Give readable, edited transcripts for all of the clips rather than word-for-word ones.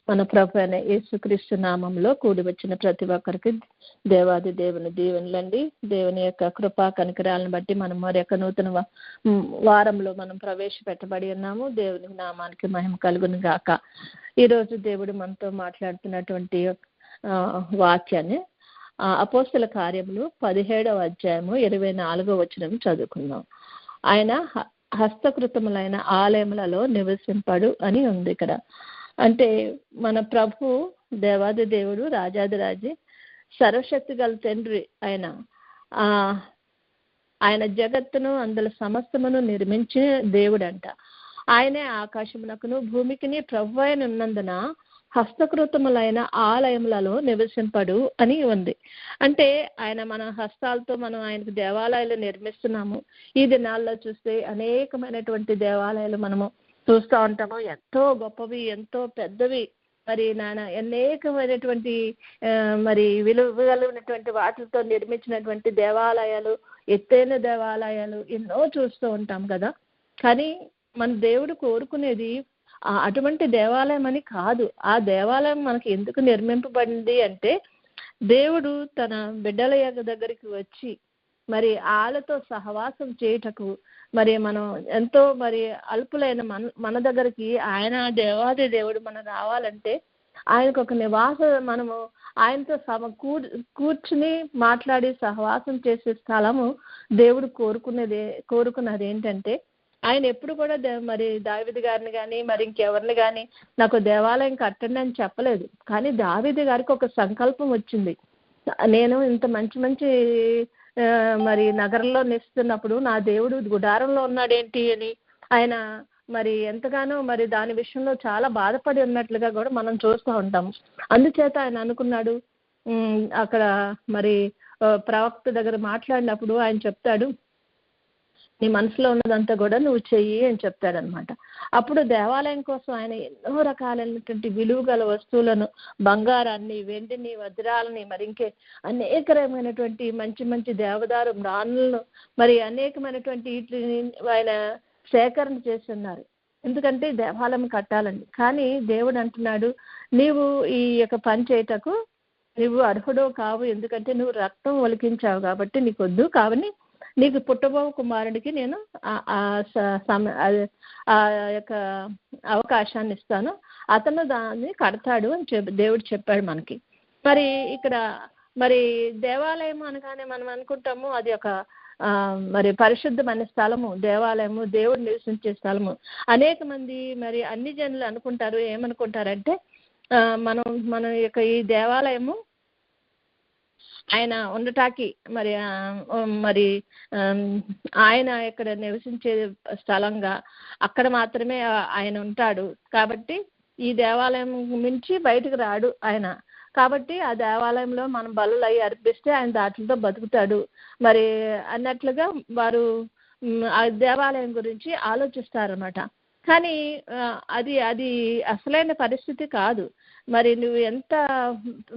మన ప్రభు అయిన యేసుక్రీస్తు నామంలో కూడి వచ్చిన ప్రతి ఒక్కరికి దేవాది దేవుని దీవెనలండి. దేవుని యొక్క కృపా కనికరాలను బట్టి మనం మరొక నూతన వారంలో మనం ప్రవేశపెట్టబడి ఉన్నాము. దేవుని నామానికి మహిమ కలుగును గాక. ఈరోజు దేవుడు మనతో మాట్లాడుతున్నటువంటి వాక్యాన్ని అపోస్తల కార్యములు 17వ అధ్యాయము 24వ వచనం చదువుకుందాం. ఆయన హస్తకృతములైన ఆలయములలో నివసింపడు అని ఉంది ఇక్కడ. అంటే మన ప్రభు దేవాది దేవుడు, రాజాదిరాజి, సర్వశక్తి గల తండ్రి ఆయన జగత్తును అందులో సమస్తమును నిర్మించిన దేవుడంట. ఆయనే ఆకాశమునకును భూమికిని ప్రభు అయిన ఉన్నందున హస్తకృతములైన ఆలయములలో నివసింపడు అని ఉంది. అంటే ఆయన మన హస్తాలతో మనం ఆయనకు దేవాలయాలు నిర్మిస్తున్నాము. ఈ దినాల్లో చూస్తే అనేకమైనటువంటి దేవాలయాలు మనము చూస్తూ ఉంటాము. ఎంతో గొప్పవి, ఎంతో పెద్దవి, మరి అనేకమైనటువంటి మరి విలువైనటువంటి వాటితో నిర్మించినటువంటి దేవాలయాలు, ఎత్తైన దేవాలయాలు ఎన్నో చూస్తూ ఉంటాం కదా. కానీ మన దేవుడు కోరుకునేది అటువంటి దేవాలయం అని కాదు. ఆ దేవాలయం మనకి ఎందుకు నిర్మింపబడింది అంటే, దేవుడు తన బిడ్డల దగ్గరికి వచ్చి మరి వాళ్ళతో సహవాసం చేయుటకు, మరి మనం ఎంతో మరి అల్పులైన మన దగ్గరికి ఆయన దేవాది దేవుడు మనం రావాలంటే ఆయనకు ఒక మనము ఆయనతో కూర్చుని మాట్లాడి సహవాసం చేసే స్థలము దేవుడు కోరుకున్నది ఏంటంటే, ఆయన ఎప్పుడు కూడా మరి దావీదు గారిని కానీ మరి ఇంకెవరిని కానీ నాకు దేవాలయం కట్టండి అని చెప్పలేదు. కానీ దావీదు గారికి ఒక సంకల్పం వచ్చింది. నేను ఇంత మంచి మంచి మరి నగరంలో నిస్తున్నప్పుడు నా దేవుడు గుడారంలో ఉన్నాడేంటి అని ఆయన మరి ఎంతగానో మరి దాని విషయంలో చాలా బాధపడి ఉన్నట్లుగా కూడా మనం చూస్తూ ఉంటాము. అందుచేత ఆయన అనుకున్నాడు, అక్కడ మరి ప్రవక్త దగ్గర మాట్లాడినప్పుడు ఆయన చెప్తాడు, నీ మనసులో ఉన్నదంతా కూడా నువ్వు చెయ్యి అని చెప్తాడనమాట. అప్పుడు దేవాలయం కోసం ఆయన ఎన్నో రకాలైనటువంటి విలువ గల వస్తువులను, బంగారాన్ని, వెండిని, వజ్రాలని, మరి ఇంకే అనేకమైనటువంటి మంచి మంచి దేవదారు రాళ్ళను, మరి అనేకమైనటువంటి వీటిని ఆయన సేకరణ చేస్తున్నారు. ఎందుకంటే దేవాలయం కట్టాలని. కానీ దేవుడు అంటున్నాడు, నీవు ఈ యొక్క పని చేయటకు నువ్వు అర్హుడో కావు, ఎందుకంటే నువ్వు రక్తం ఒలికించావు కాబట్టి నీకు వద్దు. కావని నీకు పుట్టబో కుమారుడికి నేను ఆ యొక్క అవకాశాన్ని ఇస్తాను, అతను దాన్ని కడతాడు అని దేవుడు చెప్పాడు మనకి. మరి ఇక్కడ మరి దేవాలయం అనగానే మనం అనుకుంటాము అది ఒక మరి పరిశుద్ధమైన స్థలము, దేవాలయము దేవుడు నివసించే స్థలము. అనేక మంది మరి అన్ని జనులు అనుకుంటారు, ఏమనుకుంటారంటే మన యొక్క ఈ దేవాలయము ఆయన ఉండటానికి మరి ఆయన ఇక్కడ నివసించే స్థలంగా అక్కడ మాత్రమే ఆయన ఉంటాడు కాబట్టి ఈ దేవాలయం మించి బయటకు రాడు ఆయన. కాబట్టి ఆ దేవాలయంలో మనం బలులు అవి అర్పిస్తే ఆయన దాంట్లో బతుకుతాడు మరి అన్నట్లుగా వారు ఆ దేవాలయం గురించి ఆలోచిస్తారన్నమాట. కానీ అది అసలైన పరిస్థితి కాదు. మరి నువ్వు ఎంత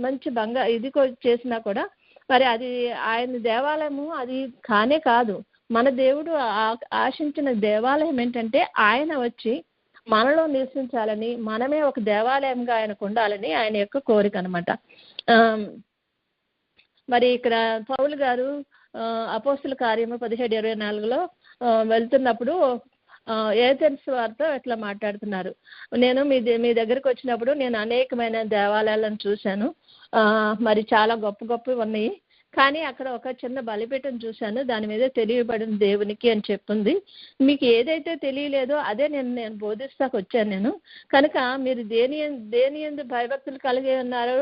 మంచి ఇది చేసినా కూడా మరి అది ఆయన దేవాలయము అది కానే కాదు. మన దేవుడు ఆశించిన దేవాలయం ఏంటంటే ఆయన వచ్చి మనలో నివసించాలని, మనమే ఒక దేవాలయంగా ఆయనకు ఉండాలని ఆయన యొక్క కోరిక అనమాట. మరి ఇక్కడ పౌలు గారు అపోస్తల కార్యము 17:24లో వెళ్తున్నప్పుడు ఏథెన్స్ వారితో ఎట్లా మాట్లాడుతున్నారు, నేను మీ దగ్గరికి వచ్చినప్పుడు నేను అనేకమైన దేవాలయాలను చూశాను, మరి చాలా గొప్ప గొప్పవి ఉన్నాయి, కానీ అక్కడ ఒక చిన్న బలిపీఠం చూశాను, దాని మీద తెలియబడిన దేవునికి అని చెప్పింది. మీకు ఏదైతే తెలియలేదో అదే నేను బోధిస్తాకు వచ్చాను నేను. కనుక మీరు దేని యందు భయభక్తులు కలిగి ఉన్నారో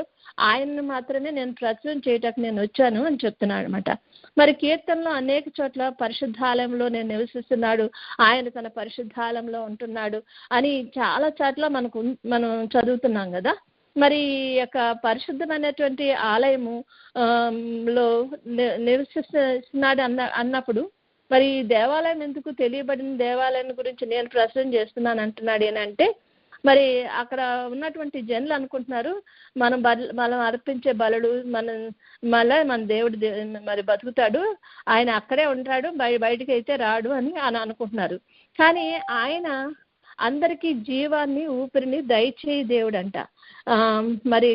ఆయన్ని మాత్రమే నేను ప్రచురణ చేయటానికి నేను వచ్చాను అని చెప్తున్నాడు అనమాట. మరి కీర్తనలో అనేక చోట్ల పరిశుద్ధాలయంలో నేను నివసిస్తున్నాడు, ఆయన తన పరిశుద్ధాలయంలో ఉంటున్నాడు అని చాలా చోట్ల మనం చదువుతున్నాం కదా. మరి యొక్క పరిశుద్ధమైనటువంటి ఆలయము లో నివసిస్తున్నాడు అన్నప్పుడు మరి దేవాలయం ఎందుకు తెలియబడిన దేవాలయం గురించి నేను ప్రశ్న చేస్తున్నాను అంటున్నాడు ఏంటంటే, మరి అక్కడ ఉన్నటువంటి జనులు అనుకుంటున్నారు మనం అర్పించే బలుడు మన దేవుడు మరి బతుకుతాడు, ఆయన అక్కడే ఉంటాడు, బయటికి అయితే రాడు అని అనుకుంటున్నారు. కానీ ఆయన అందరికీ జీవాన్ని ఊపిరిని దయచేయి దేవుడంట. మరి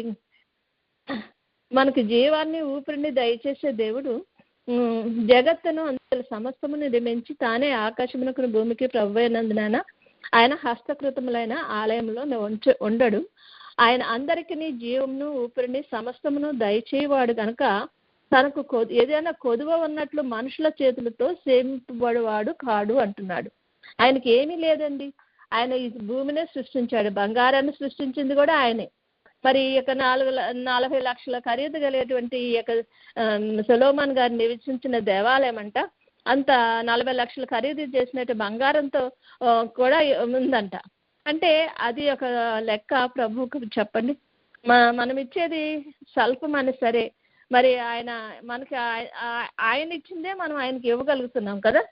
మనకు జీవాన్ని ఊపిరిని దయచేసే దేవుడు జగత్తును అందులో సమస్తము నిర్మించి తానే ఆకాశమునకు భూమికి ప్రభువైనందున ఆయన హస్తకృతములైన ఆలయంలో ఉండడు. ఆయన అందరికీ జీవమును ఊపిరిని సమస్తమును దయచేయవాడు కనుక తనకు ఏదైనా కొదువ ఉన్నట్లు మనుషుల చేతులతో సేమింపబడేవాడు కాడు అంటున్నాడు. ఆయనకి ఏమీ లేదండి. ఆయన ఈ భూమినే సృష్టించాడు, బంగారాన్ని సృష్టించింది కూడా ఆయనే. మరి ఈ యొక్క 40 లక్షల ఖరీదు కలిగేటువంటి ఈ యొక్క సొలొమోన్ గారు నివసించిన దేవాలయం అంట అంత 40 లక్షల ఖరీదు చేసినట్టు బంగారంతో కూడా ఉందంట. అంటే అది ఒక లెక్క ప్రభువుకు చెప్పండి. మనం ఇచ్చేది స్వల్పమని సరే, మరి ఆయన ఇచ్చిందే మనం ఆయనకి ఇవ్వగలుగుతున్నాం కదా.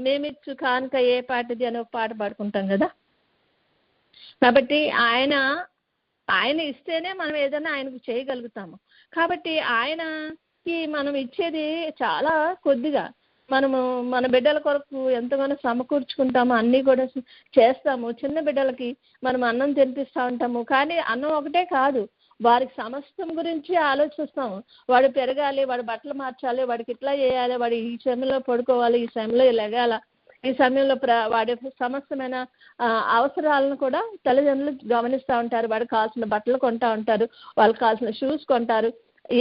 మేమిచ్చు కానుక ఏ పాటిది అని ఒక పాట పాడుకుంటాం కదా. కాబట్టి ఆయన ఇస్తేనే మనం ఏదైనా ఆయనకు చేయగలుగుతాము. కాబట్టి ఆయనకి మనం ఇచ్చేది చాలా కొద్దిగా. మనము మన బిడ్డల కొరకు ఎంతగానో సమకూర్చుకుంటాము, అన్నీ కూడా చేస్తాము. చిన్న బిడ్డలకి మనం అన్నం తినిపిస్తూ ఉంటాము. కానీ అన్నం ఒకటే కాదు, వారికి సమస్తం గురించి ఆలోచిస్తాము. వాడు పెరగాలి, వాడు బట్టలు మార్చాలి, వాడికి ఇట్లా చేయాలి, వాడు ఈ సమయంలో పడుకోవాలి, ఈ సమయంలో లెగాల, ఈ సమయంలో వాడి సమస్తమైన అవసరాలను కూడా తల్లిదండ్రులు గమనిస్తూ ఉంటారు. వాడికి కావాల్సిన బట్టలు కొంటా ఉంటారు, వాళ్ళకి కావాల్సిన షూస్ కొంటారు.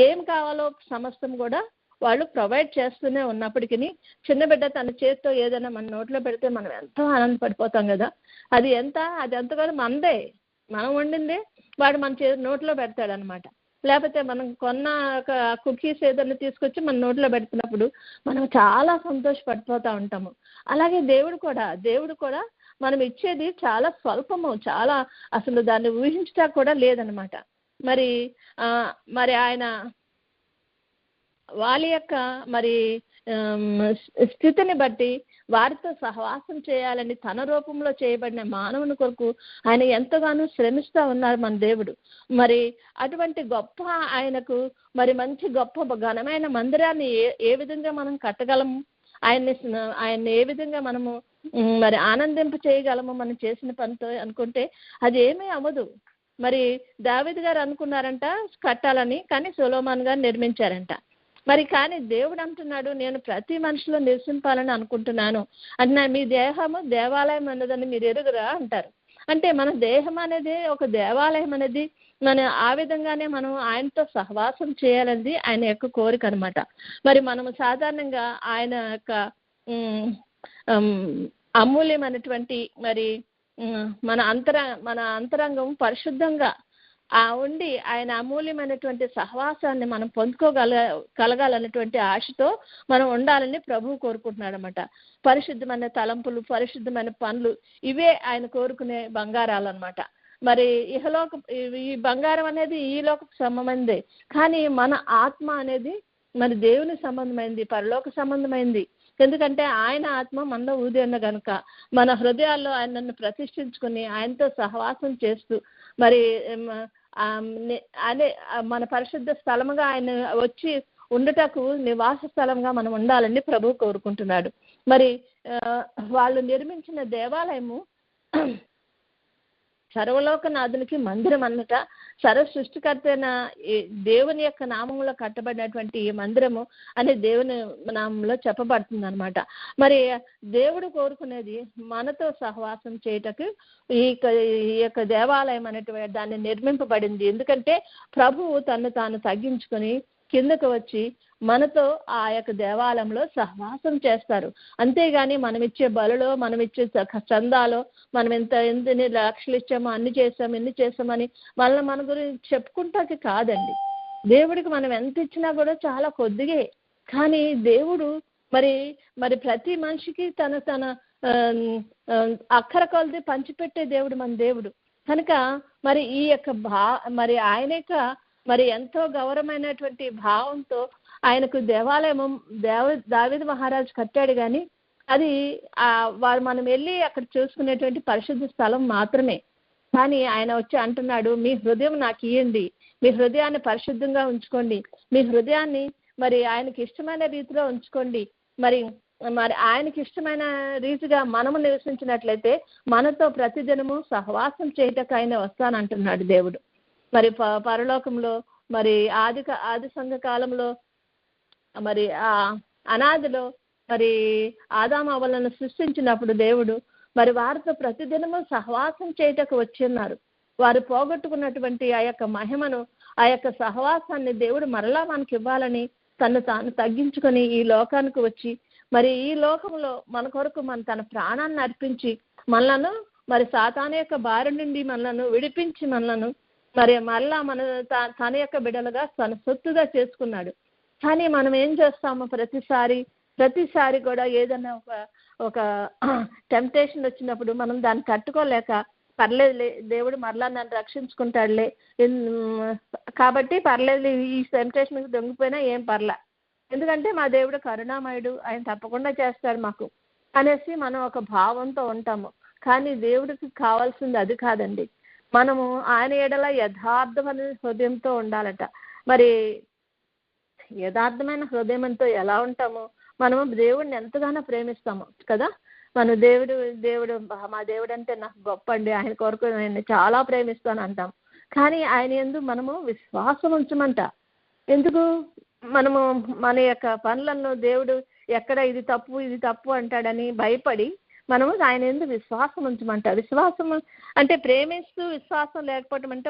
ఏం కావాలో సమస్తం కూడా వాళ్ళు ప్రొవైడ్ చేస్తూనే ఉన్నప్పటికీ చిన్న బిడ్డ తన చేతితో ఏదైనా మన నోట్లో పెడితే మనం ఎంతో ఆనందపడిపోతాం కదా. అది ఎంతగానో మనదే, మనం వండిందే వాడు మన నోట్లో పెడతాడనమాట. లేకపోతే మనం కొన్న ఒక కుకీస్ ఏదైనా తీసుకొచ్చి మన నోట్లో పెడుతున్నప్పుడు మనం చాలా సంతోషపడిపోతూ ఉంటాము. అలాగే దేవుడు కూడా మనం ఇచ్చేది చాలా స్వల్పము, చాలా అసలు దాన్ని ఊహించటా కూడా లేదనమాట. మరి ఆయన వాళ్ళ యొక్క మరి స్థితిని బట్టి వారితో సహవాసం చేయాలని తన రూపంలో చేయబడిన మానవుని కొరకు ఆయన ఎంతగానో శ్రమిస్తూ ఉన్నారు మన దేవుడు. మరి అటువంటి గొప్ప ఆయనకు మరి మంచి గొప్ప ఘనమైన మందిరాన్ని ఏ విధంగా మనం కట్టగలము, ఆయన్ని ఏ విధంగా మనము మరి ఆనందింప చేయగలము మనం చేసిన పనితో అనుకుంటే అది ఏమీ అవ్వదు. మరి దావీదు గారు అనుకున్నారంట కట్టాలని, కానీ సొలొమోన్ గారు నిర్మించారంట. మరి కానీ దేవుడు అంటున్నాడు, నేను ప్రతి మనిషిలో నివసింపాలని అనుకుంటున్నాను అంటే మీ దేహము దేవాలయం అన్నదని మీరు ఎరుగురా అంటారు. అంటే మన దేహం అనేది ఒక దేవాలయం అనేది ఆ విధంగానే మనం ఆయనతో సహవాసం చేయాలనేది ఆయన యొక్క కోరిక అనమాట. మరి మనము సాధారణంగా ఆయన యొక్క అమూల్యమైనటువంటి మరి మన అంతరంగం పరిశుద్ధంగా ఉండి ఆయన అమూల్యమైనటువంటి సహవాసాన్ని మనం కలగాలన్నటువంటి ఆశతో మనం ఉండాలని ప్రభువు కోరుకుంటున్నాడు అనమాట. పరిశుద్ధమైన తలంపులు, పరిశుద్ధమైన పనులు, ఇవే ఆయన కోరుకునే బంగారాలు అనమాట. మరి ఈ బంగారం అనేది ఈ లోకకు సంబంధమైంది, కానీ మన ఆత్మ అనేది మరి దేవుని సంబంధమైంది, పరలోక సంబంధమైంది. ఎందుకంటే ఆయన ఆత్మ మనలో ఊది ఉన్న కనుక మన హృదయాల్లో ఆయనను ప్రతిష్ఠించుకుని ఆయనతో సహవాసం చేస్తూ మరి అదే మన పరిశుద్ధ స్థలముగా ఆయన వచ్చి ఉండటకు నివాస స్థలంగా మనం ఉండాలని ప్రభువు కోరుకుంటున్నాడు. మరి వాళ్ళు నిర్మించిన దేవాలయము సర్వలోకనాథునికి మందిరం అన్నట. సర్వ సృష్టికర్త అయిన దేవుని యొక్క నామంలో కట్టబడినటువంటి ఈ మందిరము అనే దేవుని నామంలో చెప్పబడుతుంది అనమాట. మరి దేవుడు కోరుకునేది మనతో సహవాసం చేయటకు ఈ యొక్క దేవాలయం అనేటువంటి దాన్ని నిర్మింపబడింది. ఎందుకంటే ప్రభువు తను తాను తగ్గించుకొని కిందకు వచ్చి మనతో ఆ యొక్క దేవాలయంలో సహవాసం చేస్తారు. అంతేగాని మనం ఇచ్చే బలులో, మనం ఇచ్చే చందాలో, మనం ఎన్ని లక్షలు ఇచ్చామో అన్ని చేసాము ఎన్ని చేసామని మన గురించి చెప్పుకుంటాకి కాదండి. దేవుడికి మనం ఎంత ఇచ్చినా కూడా చాలా కొద్దిగే. కానీ దేవుడు మరి ప్రతి మనిషికి తన అక్కర కొలది పంచిపెట్టే దేవుడు మన దేవుడు కనుక మరి ఈ యొక్క మరి ఆయన యొక్క మరి ఎంతో గౌరవమైనటువంటి భావంతో ఆయనకు దేవాలయం దావీదు మహారాజు కట్టాడు. కానీ అది వారు మనం వెళ్ళి అక్కడ చూసుకునేటువంటి పరిశుద్ధ స్థలం మాత్రమే. కానీ ఆయన వచ్చి అంటున్నాడు, మీ హృదయం నాకు ఇయ్యండి, మీ హృదయాన్ని పరిశుద్ధంగా ఉంచుకోండి, మీ హృదయాన్ని మరి ఆయనకి ఇష్టమైన రీతిలో ఉంచుకోండి. మరి మరి ఆయనకి ఇష్టమైన రీతిగా మనము నివసించినట్లయితే మనతో ప్రతిదినము సహవాసం చేయటకు ఆయన వస్తానంటున్నాడు దేవుడు. మరి పరలోకంలో మరి ఆది సంఘ కాలంలో మరి ఆ అనాదిలో మరి ఆదాము అవ్వలను సృష్టించినప్పుడు దేవుడు మరి వారితో ప్రతిదినము సహవాసం చేయటకు వచ్చిన్నారు. వారు పోగొట్టుకున్నటువంటి ఆ యొక్క మహిమను, ఆ యొక్క సహవాసాన్ని దేవుడు మరలా మనకి ఇవ్వాలని తను తాను తగ్గించుకొని ఈ లోకానికి వచ్చి మరి ఈ లోకంలో మన కొరకు తన ప్రాణాన్ని అర్పించి మనలను మరి సాతాను యొక్క బారి నుండి మనలను విడిపించి మనలను మరి మరలా మన తన యొక్క బిడ్డలుగా తన సొత్తుగా చేసుకున్నాడు. కానీ మనం ఏం చేస్తాము, ప్రతిసారి కూడా ఏదైనా ఒక టెంప్టేషన్ వచ్చినప్పుడు మనం దాన్ని తట్టుకోలేక పర్లేదులే దేవుడు మరలా నన్ను రక్షించుకుంటాడులే, కాబట్టి పర్లేదు ఈ టెంప్టేషన్కి దొంగిపోయినా ఏం పర్లే, ఎందుకంటే మా దేవుడు కరుణామయుడు, ఆయన తప్పకుండా చేస్తాడు మాకు అనేసి మనం ఒక భావంతో ఉంటాము. కానీ దేవుడికి కావాల్సింది అది కాదండి. మనము ఆయన ఎడల యథార్థమైన హృదయంతో ఉండాలట. మరి యథార్థమైన హృదయంతో ఎలా ఉంటామో మనము దేవుడిని ఎంతగానో ప్రేమిస్తాము కదా. మన దేవుడు మా దేవుడు అంటే నాకు గొప్ప అండి, ఆయన కొరకు నేను చాలా ప్రేమిస్తాను అంటాం. కానీ ఆయన యందు మనము విశ్వాసం ఉంచమంట. ఎందుకు? మనము మన యొక్క పనులను దేవుడు ఎక్కడ ఇది తప్పు అంటాడని భయపడి మనము ఆయన యందు విశ్వాసం ఉంచమంట. విశ్వాసం అంటే ప్రేమిస్తూ విశ్వాసం లేకపోవటం అంటే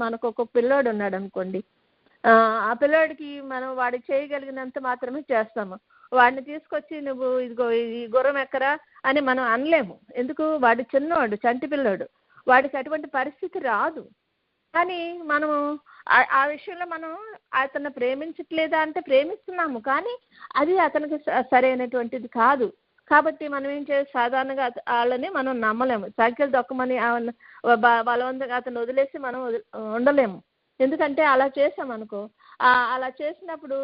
మనకు ఒక పిల్లోడు ఉన్నాడు అనుకోండి, ఆ పిల్లోడికి మనం వాడు చేయగలిగినంత మాత్రమే చేస్తాము. వాడిని తీసుకొచ్చి నువ్వు ఇదిగో ఈ గుర్రం ఎక్కరా అని మనం అనలేము. ఎందుకు? వాడు చిన్నవాడు, చంటి పిల్లోడు, వాడికి అటువంటి పరిస్థితి రాదు. కానీ మనము ఆ విషయంలో మనం అతను ప్రేమించట్లేదా అంటే ప్రేమిస్తున్నాము, కానీ అది అతనికి సరైనటువంటిది కాదు. కాబట్టి మనం ఏం చేయాలి, సాధారణంగా వాళ్ళని మనం నమ్మలేము. సైకిల్ దొక్కమని బలవంతంగా అతను వదిలేసి మనం ఉండలేము. ఎందుకంటే అలా చేసామనుకో, అలా చేసినప్పుడు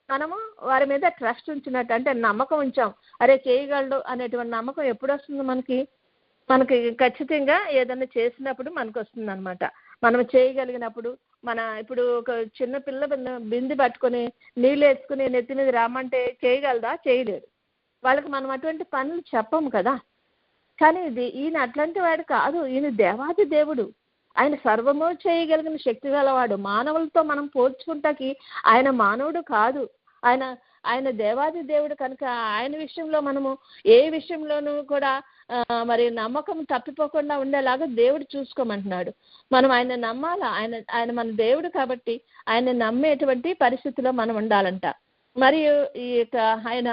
మనము వారి మీద ట్రస్ట్ ఉంచినట్టు, అంటే నమ్మకం ఉంచాం, అరే చేయగలడు అనేటువంటి నమ్మకం ఎప్పుడు వస్తుంది మనకి ఖచ్చితంగా ఏదైనా చేసినప్పుడు మనకు వస్తుంది అనమాట. మనం చేయగలిగినప్పుడు ఇప్పుడు ఒక చిన్న పిల్ల బింది పట్టుకొని నీళ్ళు వేసుకుని నెత్తి మీద రామంటే చేయగలదా? చేయలేడు. వాళ్ళకి మనం అటువంటి పనులు చెప్పము కదా. కానీ ఈయన అట్లాంటి వాడు కాదు. ఈయన దేవాది దేవుడు, ఆయన సర్వము చేయగలిగిన శక్తి గలవాడు. మానవులతో మనం పోల్చుకుంటాకి ఆయన మానవుడు కాదు, ఆయన దేవాది దేవుడు. కనుక ఆయన విషయంలో మనము ఏ విషయంలోనూ కూడా మరి నమ్మకం తప్పిపోకుండా ఉండేలాగా దేవుడు చూసుకోమంటున్నాడు. మనం ఆయన నమ్మాలా. ఆయన మన దేవుడు కాబట్టి ఆయన నమ్మేటువంటి పరిస్థితిలో మనం ఉండాలంట. మరియు ఈ యొక్క ఆయన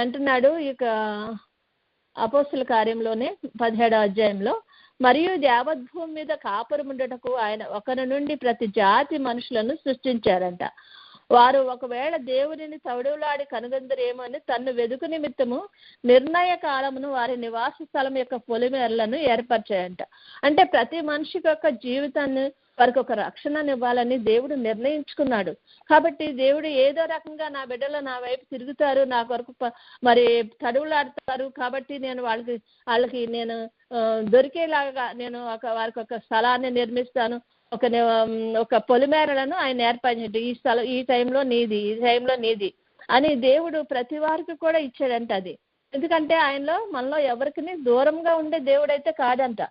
అంటున్నాడు ఈ యొక్క అపోస్తుల కార్యంలోనే 17వ అధ్యాయంలో, మరియు యావద్భూమి మీద కాపురం ఉండటకు ఆయన ఒకరి నుండి ప్రతి జాతి మనుషులను సృష్టించారంట. వారు ఒకవేళ దేవునిని తౌడులాడి కనుగొందరేమో అని తన్ను వెదుకు నిమిత్తము నిర్ణయ కాలమును వారి నివాస స్థలం యొక్క పొలిమేరలను ఏర్పరిచాయంట. అంటే ప్రతి మనిషికి యొక్క జీవితాన్ని వారికి ఒక రక్షణనివ్వాలని దేవుడు నిర్ణయించుకున్నాడు. కాబట్టి దేవుడు ఏదో రకంగా నా బిడ్డలు నా వైపు తిరుగుతారు, నా కొరకు మరి తడువులాడతారు, కాబట్టి నేను వాళ్ళకి నేను దొరికేలాగా నేను వారికి ఒక స్థలాన్ని నిర్మిస్తాను, ఒక పొలిమేరలను ఆయన ఏర్పరిచాడు. ఈ స్థలం ఈ టైంలో నీది, ఈ టైంలో నీది అని దేవుడు ప్రతి వారికి కూడా ఇచ్చాడంట. అది ఎందుకంటే మనలో ఎవరికి దూరంగా ఉండే దేవుడైతే కాదంట.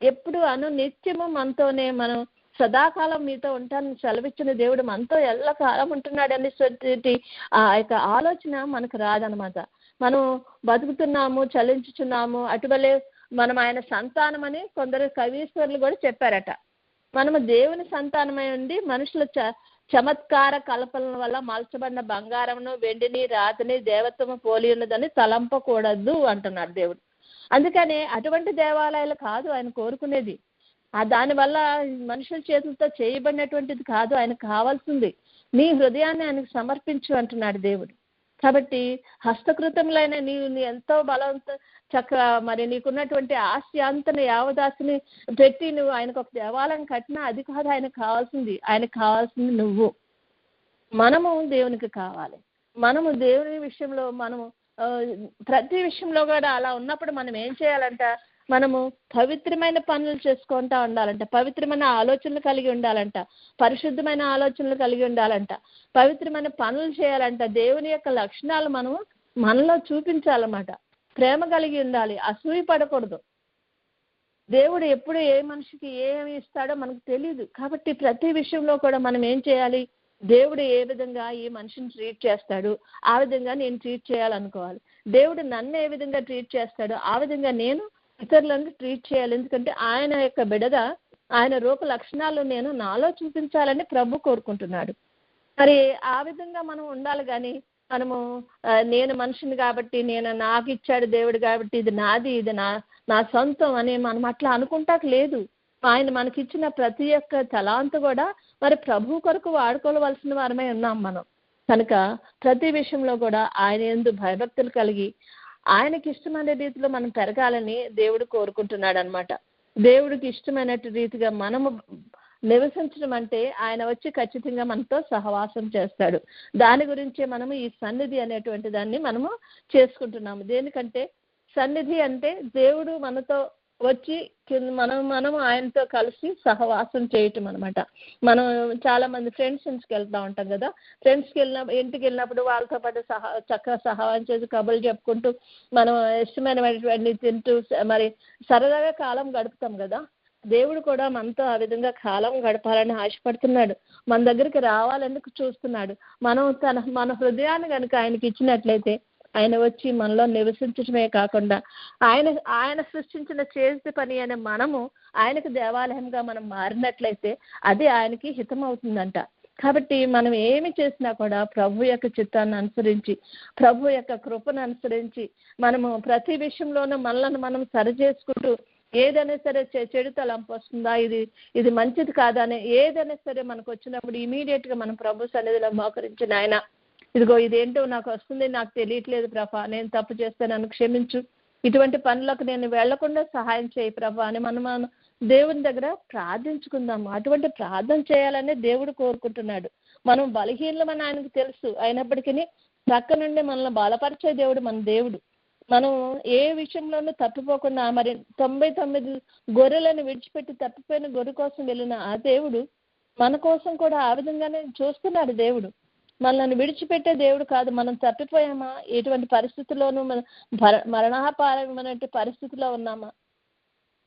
ఎప్పుడు నిత్యము మనతోనే, మనం సదాకాలం మీతో ఉంటానని సెలవిచ్చిన దేవుడు మనతో ఎల్లకాలం ఉంటున్నాడని ఆ యొక్క ఆలోచన మనకు రాదనమాట. మనం బతుకుతున్నాము, చలించుచున్నాము, అటువలే మనం ఆయన సంతానం అని కొందరు కవీశ్వరులు కూడా చెప్పారట. మనము దేవుని సంతానమై ఉండి మనుషుల చమత్కార కల్పనల వల్ల మలచబడిన బంగారమును, వెండిని, రాతిని దేవత్వము పోలి ఉన్నదని తలంపకూడదు అంటున్నాడు దేవుడు. అందుకనే అటువంటి దేవాలయాలు కాదు ఆయన కోరుకునేది. దానివల్ల మనుషుల చేతులతో చేయబడినటువంటిది కాదు ఆయనకు కావాల్సింది. నీ హృదయాన్ని ఆయనకు సమర్పించు అంటున్నాడు దేవుడు. కాబట్టి హస్తకృతములైన నీవు ఎంతో బలవంత చక్కగా మరి నీకున్నటువంటి ఆస్తి అంతని యావదాస్తిని పెట్టి నువ్వు ఆయనకు ఒక దేవాలయం కట్టినా అది కాదు ఆయనకు కావాల్సింది. ఆయనకు కావాల్సింది నువ్వు. మనము దేవునికి కావాలి. మనము దేవుని విషయంలో మనము ప్రతి విషయంలో కూడా అలా ఉన్నప్పుడు మనం ఏం చేయాలంట, మనము పవిత్రమైన పనులు చేసుకుంటా ఉండాలంట, పవిత్రమైన ఆలోచనలు కలిగి ఉండాలంట, పరిశుద్ధమైన ఆలోచనలు కలిగి ఉండాలంట, పవిత్రమైన పనులు చేయాలంట. దేవుని యొక్క లక్షణాలు మనలో చూపించాలన్నమాట. ప్రేమ కలిగి ఉండాలి, అసూయ పడకూడదు. దేవుడు ఎప్పుడు ఏ మనిషికి ఏమి ఇస్తాడో మనకు తెలియదు. కాబట్టి ప్రతి విషయంలో కూడా మనం ఏం చేయాలి, దేవుడు ఏ విధంగా ఈ మనిషిని ట్రీట్ చేస్తాడు ఆ విధంగా నేను ట్రీట్ చేయాలనుకోవాలి. దేవుడు నన్ను ఏ విధంగా ట్రీట్ చేస్తాడో ఆ విధంగా నేను ఇతరులను ట్రీట్ చేయాలి. ఎందుకంటే ఆయన యొక్క బిడగా ఆయన రూప లక్షణాలు నేను నాలో చూపించాలని ప్రభు కోరుకుంటున్నాడు. మరి ఆ విధంగా మనం ఉండాలి. కానీ మనము నేను మనిషిని కాబట్టి, నాకు ఇచ్చాడు దేవుడు కాబట్టి ఇది నాది, ఇది నా సొంతం అని మనం అట్లా అనుకుంటాక లేదు. ఆయన మనకిచ్చిన ప్రతి ఒక్క తలాంతు కూడా మరి ప్రభు కొరకు వాడుకోవలసిన వారమే ఉన్నాం మనం. కనుక ప్రతి విషయంలో కూడా ఆయన యందు భయభక్తులు కలిగి ఆయనకి ఇష్టమైన రీతిలో మనం పెరగాలని దేవుడు కోరుకుంటున్నాడు అనమాట. దేవుడికి ఇష్టమైన రీతిగా మనము నివసించడం అంటే ఆయన వచ్చి ఖచ్చితంగా మనతో సహవాసం చేస్తాడు. దాని గురించే మనము ఈ సన్నిధి అనేటువంటి దాన్ని మనము చేసుకుంటున్నాము. దేనికంటే సన్నిధి అంటే దేవుడు మనతో వచ్చి మనం ఆయనతో కలిసి సహవాసం చేయటం అనమాట. మనం చాలా మంది ఫ్రెండ్స్ ఇంటికి వెళ్తూ ఉంటాం కదా. ఫ్రెండ్స్కి ఇంటికి వెళ్ళినప్పుడు వాళ్ళతో పాటు చక్కగా సహవాసం చేసి కబుర్లు చెప్పుకుంటూ మనం ఇష్టమైనటువంటి తింటూ మరి సరదాగా కాలం గడుపుతాం కదా. దేవుడు కూడా మనతో ఆ విధంగా కాలం గడపాలని ఆశపడుతున్నాడు, మన దగ్గరికి రావాలని చూస్తున్నాడు. మన హృదయాన్ని కనుక ఆయనకి ఇచ్చినట్లయితే ఆయన వచ్చి మనలో నివసించడమే కాకుండా ఆయన సృష్టించిన చేసే పని అనే మనము ఆయనకు దేవాలయంగా మనం మారినట్లయితే అది ఆయనకి హితమవుతుందంట. కాబట్టి మనం ఏమి చేసినా కూడా ప్రభు యొక్క చిత్తాన్ని అనుసరించి, ప్రభు యొక్క కృపను అనుసరించి మనము ప్రతి విషయంలోనూ మనల్ని మనం సరి చేసుకుంటూ ఏదైనా సరే చెడు తలంపు వస్తుందా, ఇది మంచిది కాదా అని ఏదైనా సరే మనకు వచ్చినప్పుడు ఇమీడియట్ గా మనం ప్రభు సన్నిధిలో మోకరించి, నాయన ఇదిగో ఇదేంటో నాకు వస్తుంది, నాకు తెలియట్లేదు ప్రభా, నేను తప్పు చేస్తే నన్ను క్షమించు, ఇటువంటి పనులకు నేను వెళ్లకుండా సహాయం చేయి ప్రభా అని మనం దేవుని దగ్గర ప్రార్థించుకుందాము. అటువంటి ప్రార్థన చేయాలనే దేవుడు కోరుకుంటున్నాడు. మనం బలహీనమని ఆయనకు తెలుసు, అయినప్పటికీ పక్క నుండి మనల్ని బలపరిచే దేవుడు మన దేవుడు. మనం ఏ విషయంలోనూ తప్పిపోకుండా మరి 99 గొర్రెలను విడిచిపెట్టి తప్పిపోయిన గొర్రె కోసం వెళ్ళిన ఆ దేవుడు మన కోసం కూడా ఆ విధంగానే చూస్తున్నాడు. దేవుడు మనల్ని విడిచిపెట్టే దేవుడు కాదు. మనం తప్పిపోయామా, ఎటువంటి పరిస్థితుల్లోనూ మరణాపారమైనటువంటి పరిస్థితిలో ఉన్నామా,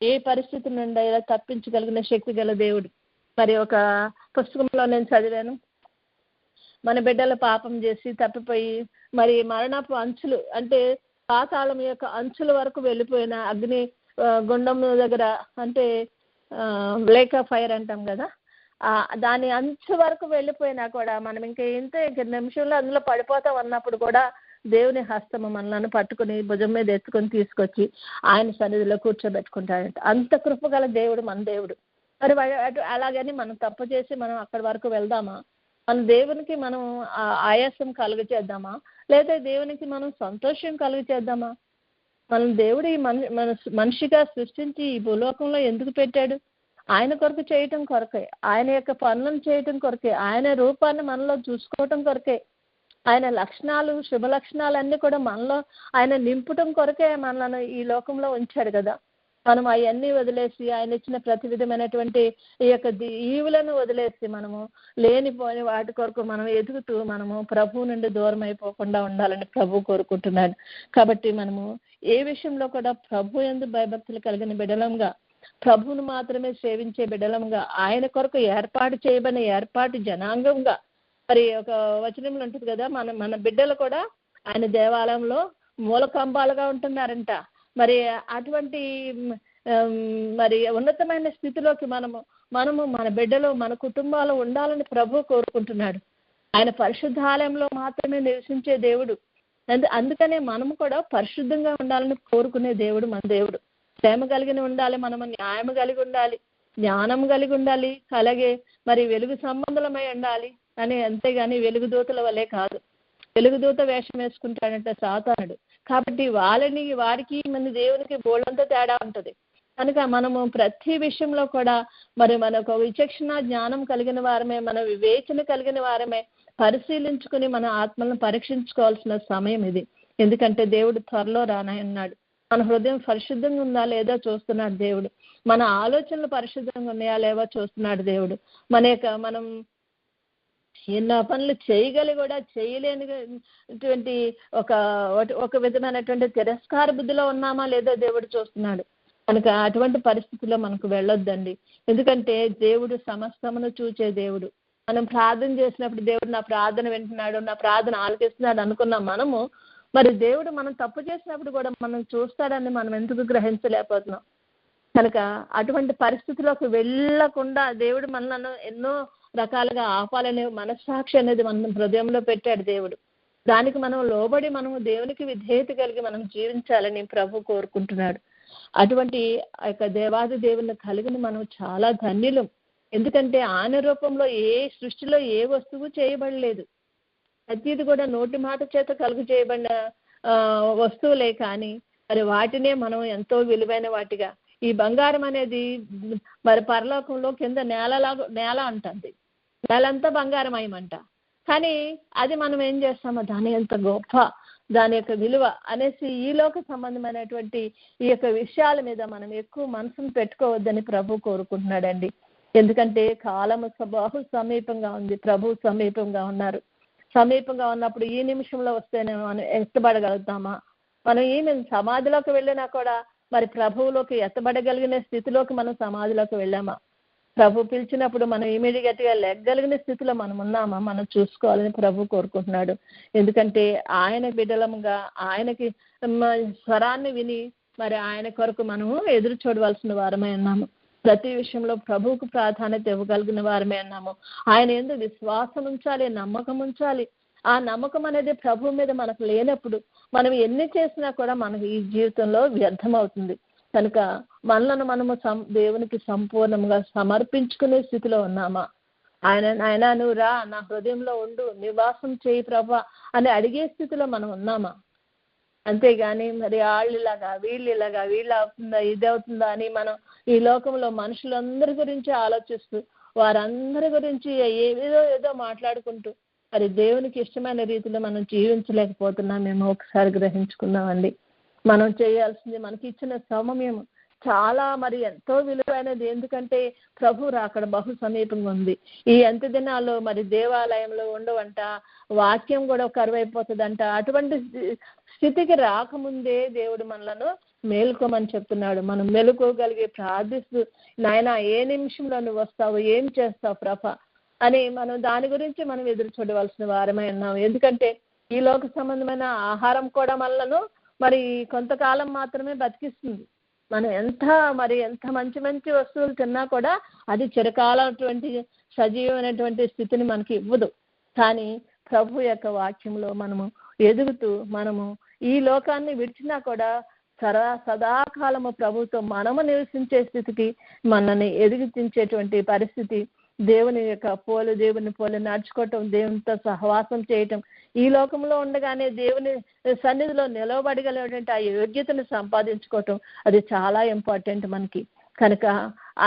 ఏ పరిస్థితి నుండి ఇలా తప్పించగలిగిన శక్తి గల దేవుడు. మరి ఒక పుస్తకంలో నేను చదివాను, మన బిడ్డలు పాపం చేసి తప్పిపోయి మరి మరణపు అంచులు అంటే పాతాళం యొక్క అంచుల వరకు వెళ్ళిపోయిన అగ్ని గుండం దగ్గర అంటే బ్లేక్ ఆఫ్ ఫైర్ అంటాం కదా, దాని అంచు వరకు వెళ్ళిపోయినా కూడా మనం ఇంక నిమిషంలో అందులో పడిపోతాం అన్నప్పుడు కూడా దేవుని హస్తము మనల్ని పట్టుకుని భుజం మీద ఎత్తుకొని తీసుకొచ్చి ఆయన సన్నిధిలో కూర్చోబెట్టుకుంటాడంట. అంత కృపగల దేవుడు మన దేవుడు. మరి అలాగని మనం తప్పు చేసి మనం అక్కడి వరకు వెళ్దామా? మన దేవునికి మనం ఆయాసం కలుగ చేద్దామా, లేదా దేవునికి మనం సంతోషం కలుగ చేద్దామా? మనం దేవుడు ఈ మనిషిగా సృష్టించి ఈ భూలోకంలో ఎందుకు పెట్టాడు? ఆయన కొరకు చేయటం కొరకే, ఆయన యొక్క పనులను చేయటం కొరకే, ఆయన రూపాన్ని మనలో చూసుకోవటం కొరకే, ఆయన లక్షణాలు శుభ లక్షణాలన్నీ కూడా మనలో ఆయన నింపటం కొరకే మనల్ని ఈ లోకంలో ఉంచాడు కదా. మనం అవన్నీ వదిలేసి ఆయన ఇచ్చిన ప్రతి విధమైనటువంటి ఈ యొక్క ఈవులను వదిలేసి మనము లేనిపోని వాటి కొరకు మనం ఎదుగుతూ మనము ప్రభు నుండి దూరం అయిపోకుండా ఉండాలని ప్రభు కోరుకుంటున్నాడు. కాబట్టి మనము ఏ విషయంలో కూడా ప్రభు యందు భయభక్తులు కలిగిన బిడలంగా, ప్రభువును మాత్రమే సేవించే బిడలంగా, ఆయన కొరకు ఏర్పాటు చేయబడిన ఏర్పాటు జనాంగంగా, మరి ఒక వచనంలో ఉంటుంది కదా, మన బిడ్డలు కూడా ఆయన దేవాలయంలో మూలకంబాలుగా ఉంటున్నారంట. మరి అటువంటి మరి ఉన్నతమైన స్థితిలోకి మనము మన బిడ్డలు మన కుటుంబాలు ఉండాలని ప్రభు కోరుకుంటున్నాడు. ఆయన పరిశుద్ధాలయంలో మాత్రమే నివసించే దేవుడు. అందుకనే మనము కూడా పరిశుద్ధంగా ఉండాలని కోరుకునే దేవుడు మన దేవుడు. ప్రేమ కలిగి ఉండాలి, మనము న్యాయం కలిగి ఉండాలి, జ్ఞానం కలిగి ఉండాలి, అలాగే మరి వెలుగు సంబంధమై ఉండాలి అని. అంతేగాని వెలుగుదూతల వల్లే కాదు. వెలుగుదూత వేషం వేసుకుంటాడంటే సాతానుడు. కాబట్టి వారికి మన దేవునికి బోళ్ళంతా తేడా ఉంటుంది. కనుక మనము ప్రతి విషయంలో కూడా మరి మనకు విచక్షణ జ్ఞానం కలిగిన వారమే, మన వివేచన కలిగిన వారమే పరిశీలించుకుని మన ఆత్మలను పరీక్షించుకోవాల్సిన సమయం ఇది. ఎందుకంటే దేవుడు త్వరలో రానన్నాడు. మన హృదయం పరిశుద్ధంగా ఉందా లేదా చూస్తున్నాడు దేవుడు. మన ఆలోచనలు పరిశుద్ధంగా ఉన్నాయా లేవో చూస్తున్నాడు దేవుడు. మనం ఎన్నో పనులు చేయగలి కూడా చేయలేనిటువంటి ఒక విధమైనటువంటి తిరస్కార బుద్ధిలో ఉన్నామా లేదో దేవుడు చూస్తున్నాడు. కనుక అటువంటి పరిస్థితుల్లో మనకు వెళ్ళొద్దండి. ఎందుకంటే దేవుడు సమస్తమును చూచే దేవుడు. మనం ప్రార్థన చేసినప్పుడు దేవుడు నా ప్రార్థన వింటున్నాడు, నా ప్రార్థన ఆలకిస్తున్నాడు అనుకున్నాం మనము. మరి దేవుడు మనం తప్పు చేసినప్పుడు కూడా మనం చూస్తాడని మనం ఎందుకు గ్రహించలేకపోతున్నాం? కనుక అటువంటి పరిస్థితిలోకి వెళ్ళకుండా దేవుడు మనలను ఎన్నో రకాలుగా ఆపాలనే మనస్సాక్షి అనేది మన హృదయంలో పెట్టాడు దేవుడు. దానికి మనం లోబడి మనము దేవునికి విధేయత కలిగి మనం జీవించాలని ప్రభు కోరుకుంటున్నాడు. అటువంటి దేవాది దేవుని కలిగిన మనం చాలా ధన్యులం. ఎందుకంటే ఆయన రూపంలో సృష్టిలో ఏ వస్తువు చేయబడలేదు. ప్రతిది కూడా నోటి మాట చేత కలుగు చేయబడిన వస్తువులే. కానీ మరి వాటినే మనం ఎంతో విలువైన వాటిగా, ఈ బంగారం అనేది మరి పరలోకంలో కింద నేల అంటుంది, నేలంతా బంగారమయమంట. కానీ అది మనం ఏం చేస్తామో దాని ఎంత గొప్ప, దాని యొక్క విలువ అనేసి ఈ లోక సంబంధమైనటువంటి ఈ యొక్క విషయాల మీద మనం ఎక్కువ మనసును పెట్టుకోవద్దని ప్రభు కోరుకుంటున్నాడండి. ఎందుకంటే కాలము బహు సమీపంగా ఉంది, ప్రభు సమీపంగా ఉన్నారు. సమీపంగా ఉన్నప్పుడు ఈ నిమిషంలో వస్తేనే మనం ఎత్తబడగలుగుతామా? మనం సమాధిలోకి వెళ్ళినా కూడా మరి ప్రభువులోకి ఎత్తబడగలిగిన స్థితిలోకి మనం సమాధిలోకి వెళ్ళామా? ప్రభు పిలిచినప్పుడు మనం ఇమీడియట్ గా లెగ్గలిగిన స్థితిలో మనం ఉన్నామా? మనం చూసుకోవాలని ప్రభు కోరుకుంటున్నాడు. ఎందుకంటే ఆయన బిడ్డలముగా ఆయనకి స్వరాన్ని విని మరి ఆయన కొరకు మనము ఎదురు చూడవలసిన వారమై ఉన్నాము. ప్రతి విషయంలో ప్రభువుకు ప్రాధాన్యత ఇవ్వగలిగిన వారమే అన్నాము. ఆయన యందు విశ్వాసం ఉంచాలి, నమ్మకం ఉంచాలి. ఆ నమ్మకం అనేది ప్రభు మీద మనకు లేనప్పుడు మనం ఎన్ని చేసినా కూడా మనకు ఈ జీవితంలో వ్యర్థమవుతుంది. కనుక మనలను మనము దేవునికి సంపూర్ణంగా సమర్పించుకునే స్థితిలో ఉన్నామా? ఆయన నువ్వు రా, నా హృదయంలో ఉండు, నివాసం చేయి ప్రభా అని అడిగే స్థితిలో మనం ఉన్నామా? అంతేగాని మరి వాళ్ళలాగా వీళ్ళు అవుతుందా, ఇది అవుతుందా అని మనం ఈ లోకంలో మనుషులందరి గురించి ఆలోచిస్తూ వారందరి గురించి ఏదో మాట్లాడుకుంటూ మరి దేవునికి ఇష్టమైన రీతిలో మనం జీవించలేకపోతున్నాం. మేము ఒకసారి గ్రహించుకున్నామండి. మనం చేయాల్సింది, మనకి ఇచ్చిన సమయం చాలా మరి ఎంతో విలువైనది. ఎందుకంటే ప్రభు రాకడ బహు సమీపంగా ఉంది. ఈ అంత్య దినాల్లో మరి దేవాలయంలో ఉండవంట, వాక్యం కూడా కరువైపోతుందంట. అటువంటి స్థితికి రాకముందే దేవుడు మనలను మేలుకోమని చెప్తున్నాడు. మనం మేలుకోగలిగి ప్రార్థిస్తూ, నాయన ఏ నిమిషంలో నువ్వు వస్తావు, ఏం చేస్తావు ప్రభ అని మనం దాని గురించి మనం ఎదురు చూడవలసిన వారమై ఉన్నాం. ఎందుకంటే ఈ లోక సంబంధమైన ఆహారం కూడా మనలను మరి కొంతకాలం మాత్రమే బతికిస్తుంది. మనం ఎంత మంచి మంచి వస్తువులు తిన్నా కూడా అది చిరకాలటువంటి సజీవమైనటువంటి స్థితిని మనకి ఇవ్వదు. కానీ ప్రభు యొక్క వాక్యంలో మనము ఎదుగుతూ మనము ఈ లోకాన్ని విడిచినా కూడా సదాకాలము ప్రభుతో మనము నివసించే స్థితికి మనల్ని ఎదిగించేటువంటి పరిస్థితి, దేవుని పోలి నడుచుకోవటం, దేవునితో సహవాసం చేయటం, ఈ లోకంలో ఉండగానే దేవుని సన్నిధిలో నిలవబడగలిగినటువంటి ఆ యోగ్యతను సంపాదించుకోవటం అది చాలా ఇంపార్టెంట్ మనకి. కనుక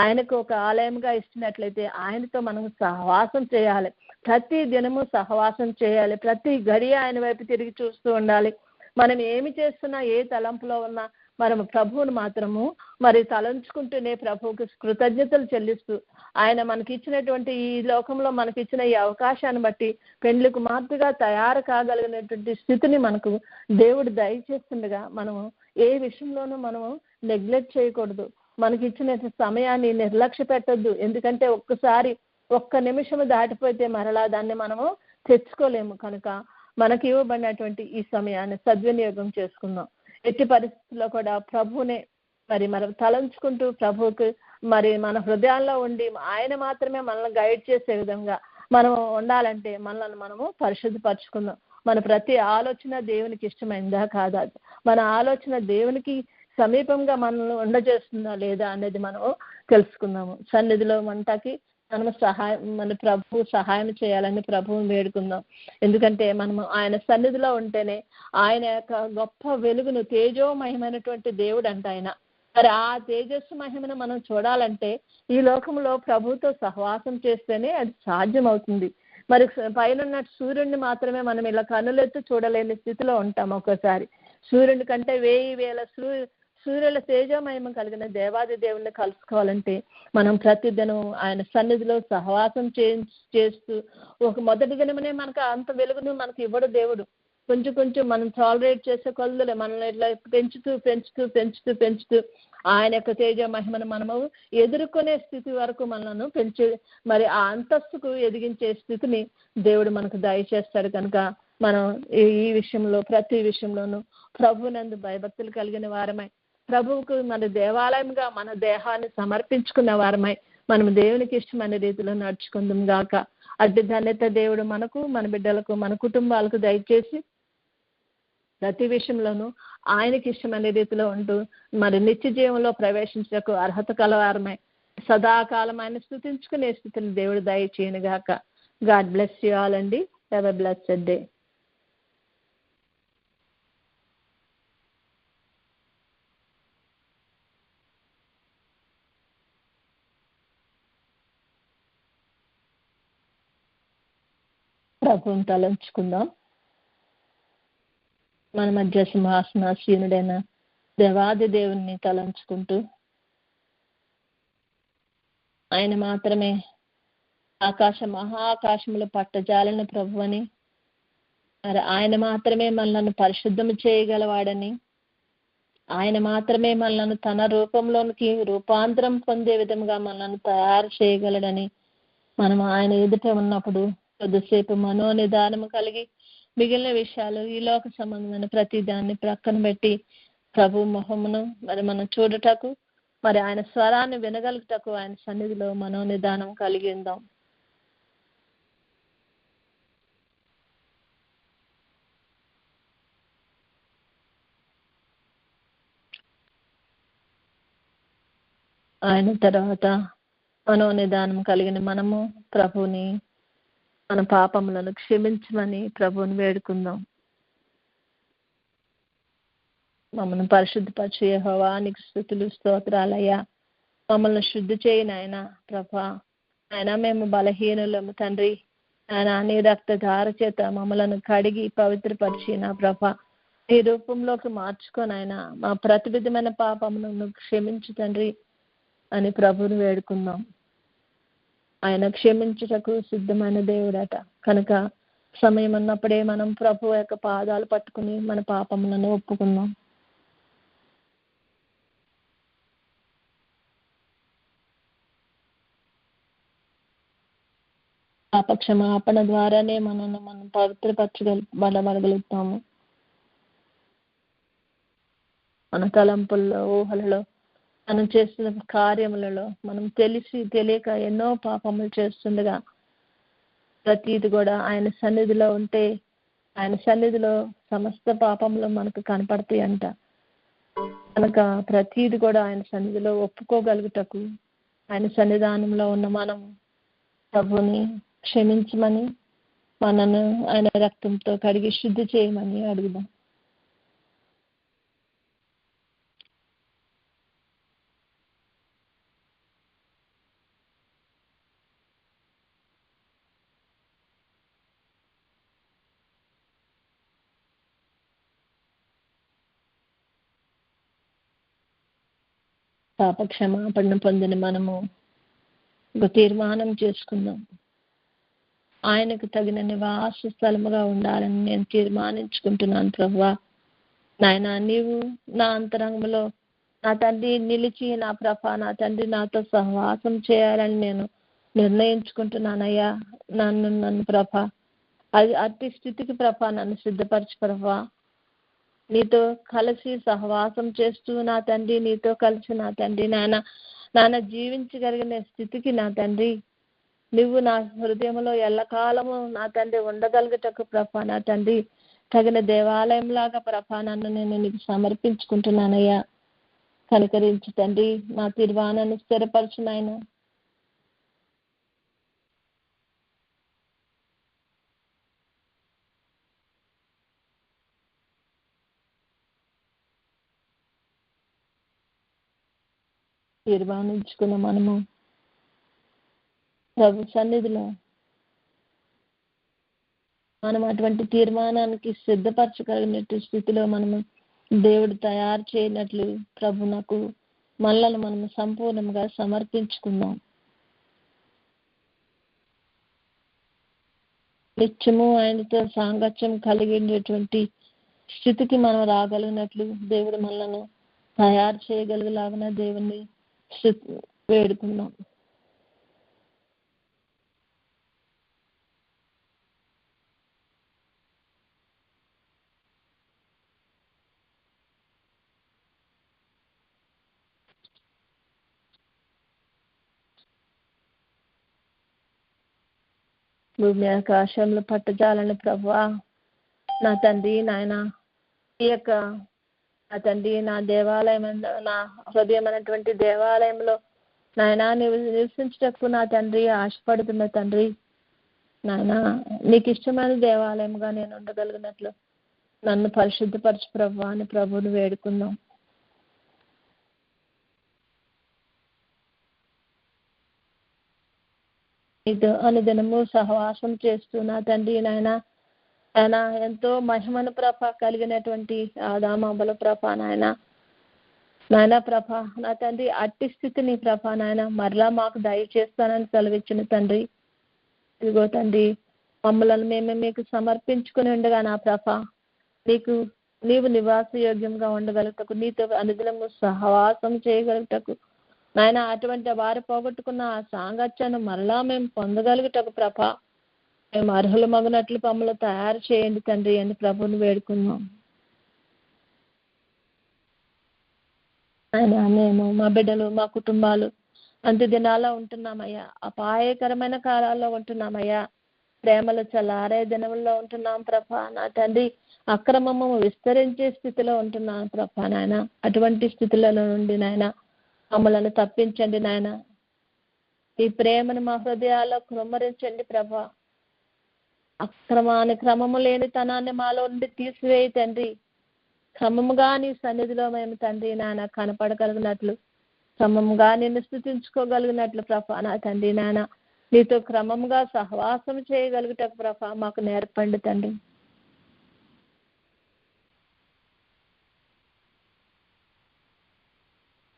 ఆయనకు ఒక ఆలయంగా ఇచ్చినట్లయితే ఆయనతో మనం సహవాసం చేయాలి, ప్రతి దినము సహవాసం చేయాలి, ప్రతి గడియ ఆయన వైపు తిరిగి చూస్తూ ఉండాలి. మనం ఏమి చేస్తున్నా, ఏ తలంపులో ఉన్నా మనం ప్రభువును మాత్రము మరి తలంచుకుంటూనే ప్రభువుకి కృతజ్ఞతలు చెల్లిస్తూ ఆయన మనకి ఇచ్చినటువంటి ఈ లోకంలో మనకిచ్చిన ఈ అవకాశాన్ని బట్టి పెండ్లి కుమార్తెగా తయారు కాగలిగినటువంటి స్థితిని మనకు దేవుడు దయచేస్తుండగా మనము ఏ విషయంలోనూ మనము నెగ్లెక్ట్ చేయకూడదు. మనకి ఇచ్చిన సమయాన్ని నిర్లక్ష్య పెట్టద్దు. ఎందుకంటే ఒక్క నిమిషము దాటిపోతే మరలా దాన్ని మనము తెచ్చుకోలేము. కనుక మనకి ఇవ్వబడినటువంటి ఈ సమయాన్ని సద్వినియోగం చేసుకుందాం. ఎట్టి పరిస్థితుల్లో కూడా ప్రభువునే మరి మనం తలంచుకుంటూ ప్రభువుకి మరి మన హృదయాల్లో ఉండి ఆయన మాత్రమే మనల్ని గైడ్ చేసే విధంగా మనం ఉండాలంటే మనల్ని మనము పరిశుద్ధపరచుకుందాం. మన ప్రతి ఆలోచన దేవునికి ఇష్టమైందా కాదా, మన ఆలోచన దేవునికి సమీపంగా మనల్ని ఉండజేస్తుందా లేదా అనేది మనం తెలుసుకుందాము. సన్నిధిలో మనకి మన ప్రభు సహాయం చేయాలని ప్రభువుని వేడుకుందాం. ఎందుకంటే మనము ఆయన సన్నిధిలో ఉంటేనే ఆయన యొక్క గొప్ప వెలుగును, తేజోమయమైనటువంటి దేవుడు అంట ఆయన. మరి ఆ తేజస్సు మహిమను మనం చూడాలంటే ఈ లోకంలో ప్రభువుతో సహవాసం చేస్తేనే అది సాధ్యమవుతుంది. మరి పైన సూర్యుడిని మాత్రమే మనం ఇలా కన్నులెత్తి చూడలేని స్థితిలో ఉంటాం ఒక్కోసారి. సూర్యుని కంటే 1000 సూర్యుల తేజోమహిమ కలిగిన దేవాది దేవుణ్ణి కలుసుకోవాలంటే మనం ప్రతిదినం ఆయన సన్నిధిలో సహవాసం చేస్తూ ఒక మొదటి దినమనే మనకు అంత వెలుగును మనకు ఇవ్వడు దేవుడు. కొంచెం కొంచెం మనం టాలరేట్ చేసే కొలదులే మనల్ని ఇట్లా పెంచుతూ ఆయన యొక్క తేజ మహిమను మనము ఎదుర్కొనే స్థితి వరకు మనను మరి ఆ అంతస్తుకు ఎదిగించే స్థితిని దేవుడు మనకు దయచేస్తాడు. కనుక మనం ఈ విషయంలో ప్రతి విషయంలోనూ ప్రభువునందు భయభక్తులు కలిగిన వారమై, ప్రభువుకు మన దేవాలయంగా మన దేహాన్ని సమర్పించుకున్న వారమై మనం దేవునికి ఇష్టమైన రీతిలో నడుచుకుందాం గాక. అట్టి ధన్యత దేవుడు మనకు, మన బిడ్డలకు, మన కుటుంబాలకు దయచేసి ప్రతి విషయంలోనూ ఆయనకి ఇష్టమైన రీతిలో ఉంటూ మరి నిత్య జీవంలో ప్రవేశించకు అర్హత కలవారమై సదాకాలం ఆయన స్తుతించుకునే స్థితిని దేవుడు దయచేయను గాక. గాడ్ బ్లెస్ యూ ఆల్ అండి. Have a blessed day. ప్రభువుని తలంచుకుందాం. మన మధ్య సింహాసనాసీనుడైన దేవాది దేవుణ్ణి తలంచుకుంటూ ఆయన మాత్రమే మహాకాశములు పట్టజాలిన ప్రభువని, మరి ఆయన మాత్రమే మనల్ని పరిశుద్ధం చేయగలవాడని, ఆయన మాత్రమే మనల్ని తన రూపంలోనికి రూపాంతరం పొందే విధంగా మనల్ని తయారు చేయగలడని మనం ఆయన ఎదుట ఉన్నప్పుడు కొద్దిసేపు మనోనిదానము కలిగి మిగిలిన విషయాలు ఈ లోక సంబంధమైన ప్రతి దాన్ని ప్రక్కన పెట్టి ప్రభు మొహమును మరి మనం చూడటకు, మరి ఆయన స్వరాన్ని వినగలుగుటకు ఆయన సన్నిధిలో మనోనిదానం కలిగి ఉందాం. ఆయన తర్వాత మనోనిదానం కలిగిన మనము ప్రభుని మన పాపములను క్షమించమని ప్రభువుని వేడుకుందాం. మమ్మల్ని పరిశుద్ధపరిచే యెహోవా నీకు స్తుతులు స్తోత్రాలయ్యా. మమ్మల్ని శుద్ధి చేయి నాయన ప్రభా. ఆయన మేము బలహీనులము తండ్రి. ఆయన నీ రక్తధార చేత మమ్మలను కడిగి పవిత్రపరిచి నా ప్రభా నీ రూపంలోకి మార్చుకొని మా ప్రతివిధమైన పాపములను క్షమించు తండ్రి అని ప్రభువుని వేడుకుందాం. ఆయన క్షమించుటకు సిద్ధమైన దేవుడట. కనుక సమయం ఉన్నప్పుడే మనం ప్రభు యొక్క పాదాలు పట్టుకుని మన పాపములను ఒప్పుకుందాం. పాపక్షమాపణ ద్వారానే మనం పవిత్రపరచబడగలుగుతాము. మన తలంపుల్లో, ఊహలలో, మనం చేస్తున్న కార్యములలో మనం తెలిసి తెలియక ఎన్నో పాపములు చేస్తుండగా ప్రతిది కూడా ఆయన సన్నిధిలో ఉంటే ఆయన సన్నిధిలో సమస్త పాపములు మనకు కనపడతాయి అంట. కనుక ప్రతిది కూడా ఆయన సన్నిధిలో ఒప్పుకోగలుగుటకు ఆయన సన్నిధానంలో ఉన్న మనం ప్రభుని క్షమించమని, మనను ఆయన రక్తంతో కడిగి శుద్ధి చేయమని అడుగుదాం. పాపక్షమాపణ పొందిన మనము ఒక తీర్మానం చేసుకుందాం. ఆయనకు తగిన నివాస స్థలముగా ఉండాలని నేను తీర్మానించుకుంటున్నాను ప్రభువా. నాయన నీవు నా అంతరంగంలో నా తండ్రి నిలిచి నా తండ్రి నాతో సహవాసం చేయాలని నేను నిర్ణయించుకుంటున్నానయ్యా. నన్ను ప్రభా అది అట్టి స్థితికి నన్ను సిద్ధపరచు ప్రభా. నీతో కలిసి సహవాసం చేస్తూ నా తండ్రి నీతో కలిసి నా తండ్రి నాన్న జీవించగలిగిన స్థితికి నా తండ్రి నువ్వు నా హృదయంలో ఎల్లకాలము నా తండ్రి ఉండగలుగుటకు నా తండ్రి తగిన దేవాలయంలాగా నన్ను నేను నీకు సమర్పించుకుంటున్నానయ్యా. కనికరించి తండ్రి నా తీర్మానాన్ని స్థిరపరచు నాయన. తీర్మానించుకున్న మనము ప్రభు సన్నిధిలో మనం అటువంటి తీర్మానానికి సిద్ధపరచగలిగినట్టు స్థితిలో మనము దేవుడు తయారు చేయనట్లు ప్రభునకు మనల్ని మనం సంపూర్ణంగా సమర్పించుకుందాం. నిత్యము ఆయనతో సాంగత్యం కలిగినటువంటి స్థితికి మనం రాగలిగినట్లు దేవుడు మనల్ని తయారు చేయగలిగేలాగా దేవుణ్ణి వేడుకుందాం. భూమి ఆకాశంలో పట్టజాలని ప్రభువా, నా తండ్రి నాయన, ఈ యొక్క నా తండ్రి నా దేవాలయం, నా హృదయం అనేటువంటి దేవాలయంలో నాయన నీవు నివసించటకు నా తండ్రి ఆశపడుతున్న తండ్రి నాయన, నీకు ఇష్టమైన దేవాలయంగా నేను ఉండగలిగినట్లు నన్ను పరిశుద్ధపరచు ప్రభువా అని ప్రభువుని వేడుకుందాం. ఇది అనుదినము సహవాసం చేస్తూ నా తండ్రి నాయన ఆయన ఎంతో మహిమను ప్రభ కలిగినటువంటి ఆదామబల ప్రభ నాయన ప్రభ నా తండ్రి అట్టి స్థితిని ప్రభ నాయన మరలా మాకు దయచేస్తానని సెలవిచ్చిన తండ్రి. ఇదిగో తండ్రి, మమ్మల్ని మేమే మీకు సమర్పించుకుని ఉండగా నా ప్రభ నీవు నివాస యోగ్యంగా ఉండగలుగుటకు, నీతో అనుదినము సహవాసం చేయగలుగుటకు నాయన, అటువంటి వారు పోగొట్టుకున్న ఆ సాంగత్యాన్ని మరలా మేము పొందగలుగుటకు ప్రభ మేము అర్హులు మగనట్లు మమ్మల్ని తయారు చేయండి తండ్రి అని ప్రభుని వేడుకున్నాం. ఆయన మేము మా బిడ్డలు మా కుటుంబాలు అంత్య దినాల్లో ఉంటున్నామయ్యా, అపాయకరమైన కాలాల్లో ఉంటున్నామయ్యా, ప్రేమలు చల్లారే దినముల్లో ఉంటున్నాం ప్రభ నా తండ్రి. అక్రమము విస్తరించే స్థితిలో ఉంటున్నాం ప్రభ నాయన. అటువంటి స్థితులలో నుండి నాయన మమ్మల్ని తప్పించండి నాయన. ఈ ప్రేమను మా హృదయాల్లో కృమ్మరించండి ప్రభ. అక్రమాన్ని, క్రమము లేని తనాన్ని మాలో నుండి తీసివేయి తండ్రి. క్రమముగా నీ సన్నిధిలో మేము తండ్రి నాయన కనపడగలిగినట్లు, క్రమముగా నిన్ను స్తుతించుకోగలిగినట్లు ప్రభ నా తండ్రి నాయన, నీతో క్రమముగా సహవాసం చేయగలుగుటకు ప్రభ మాకు నేర్పండి తండ్రి.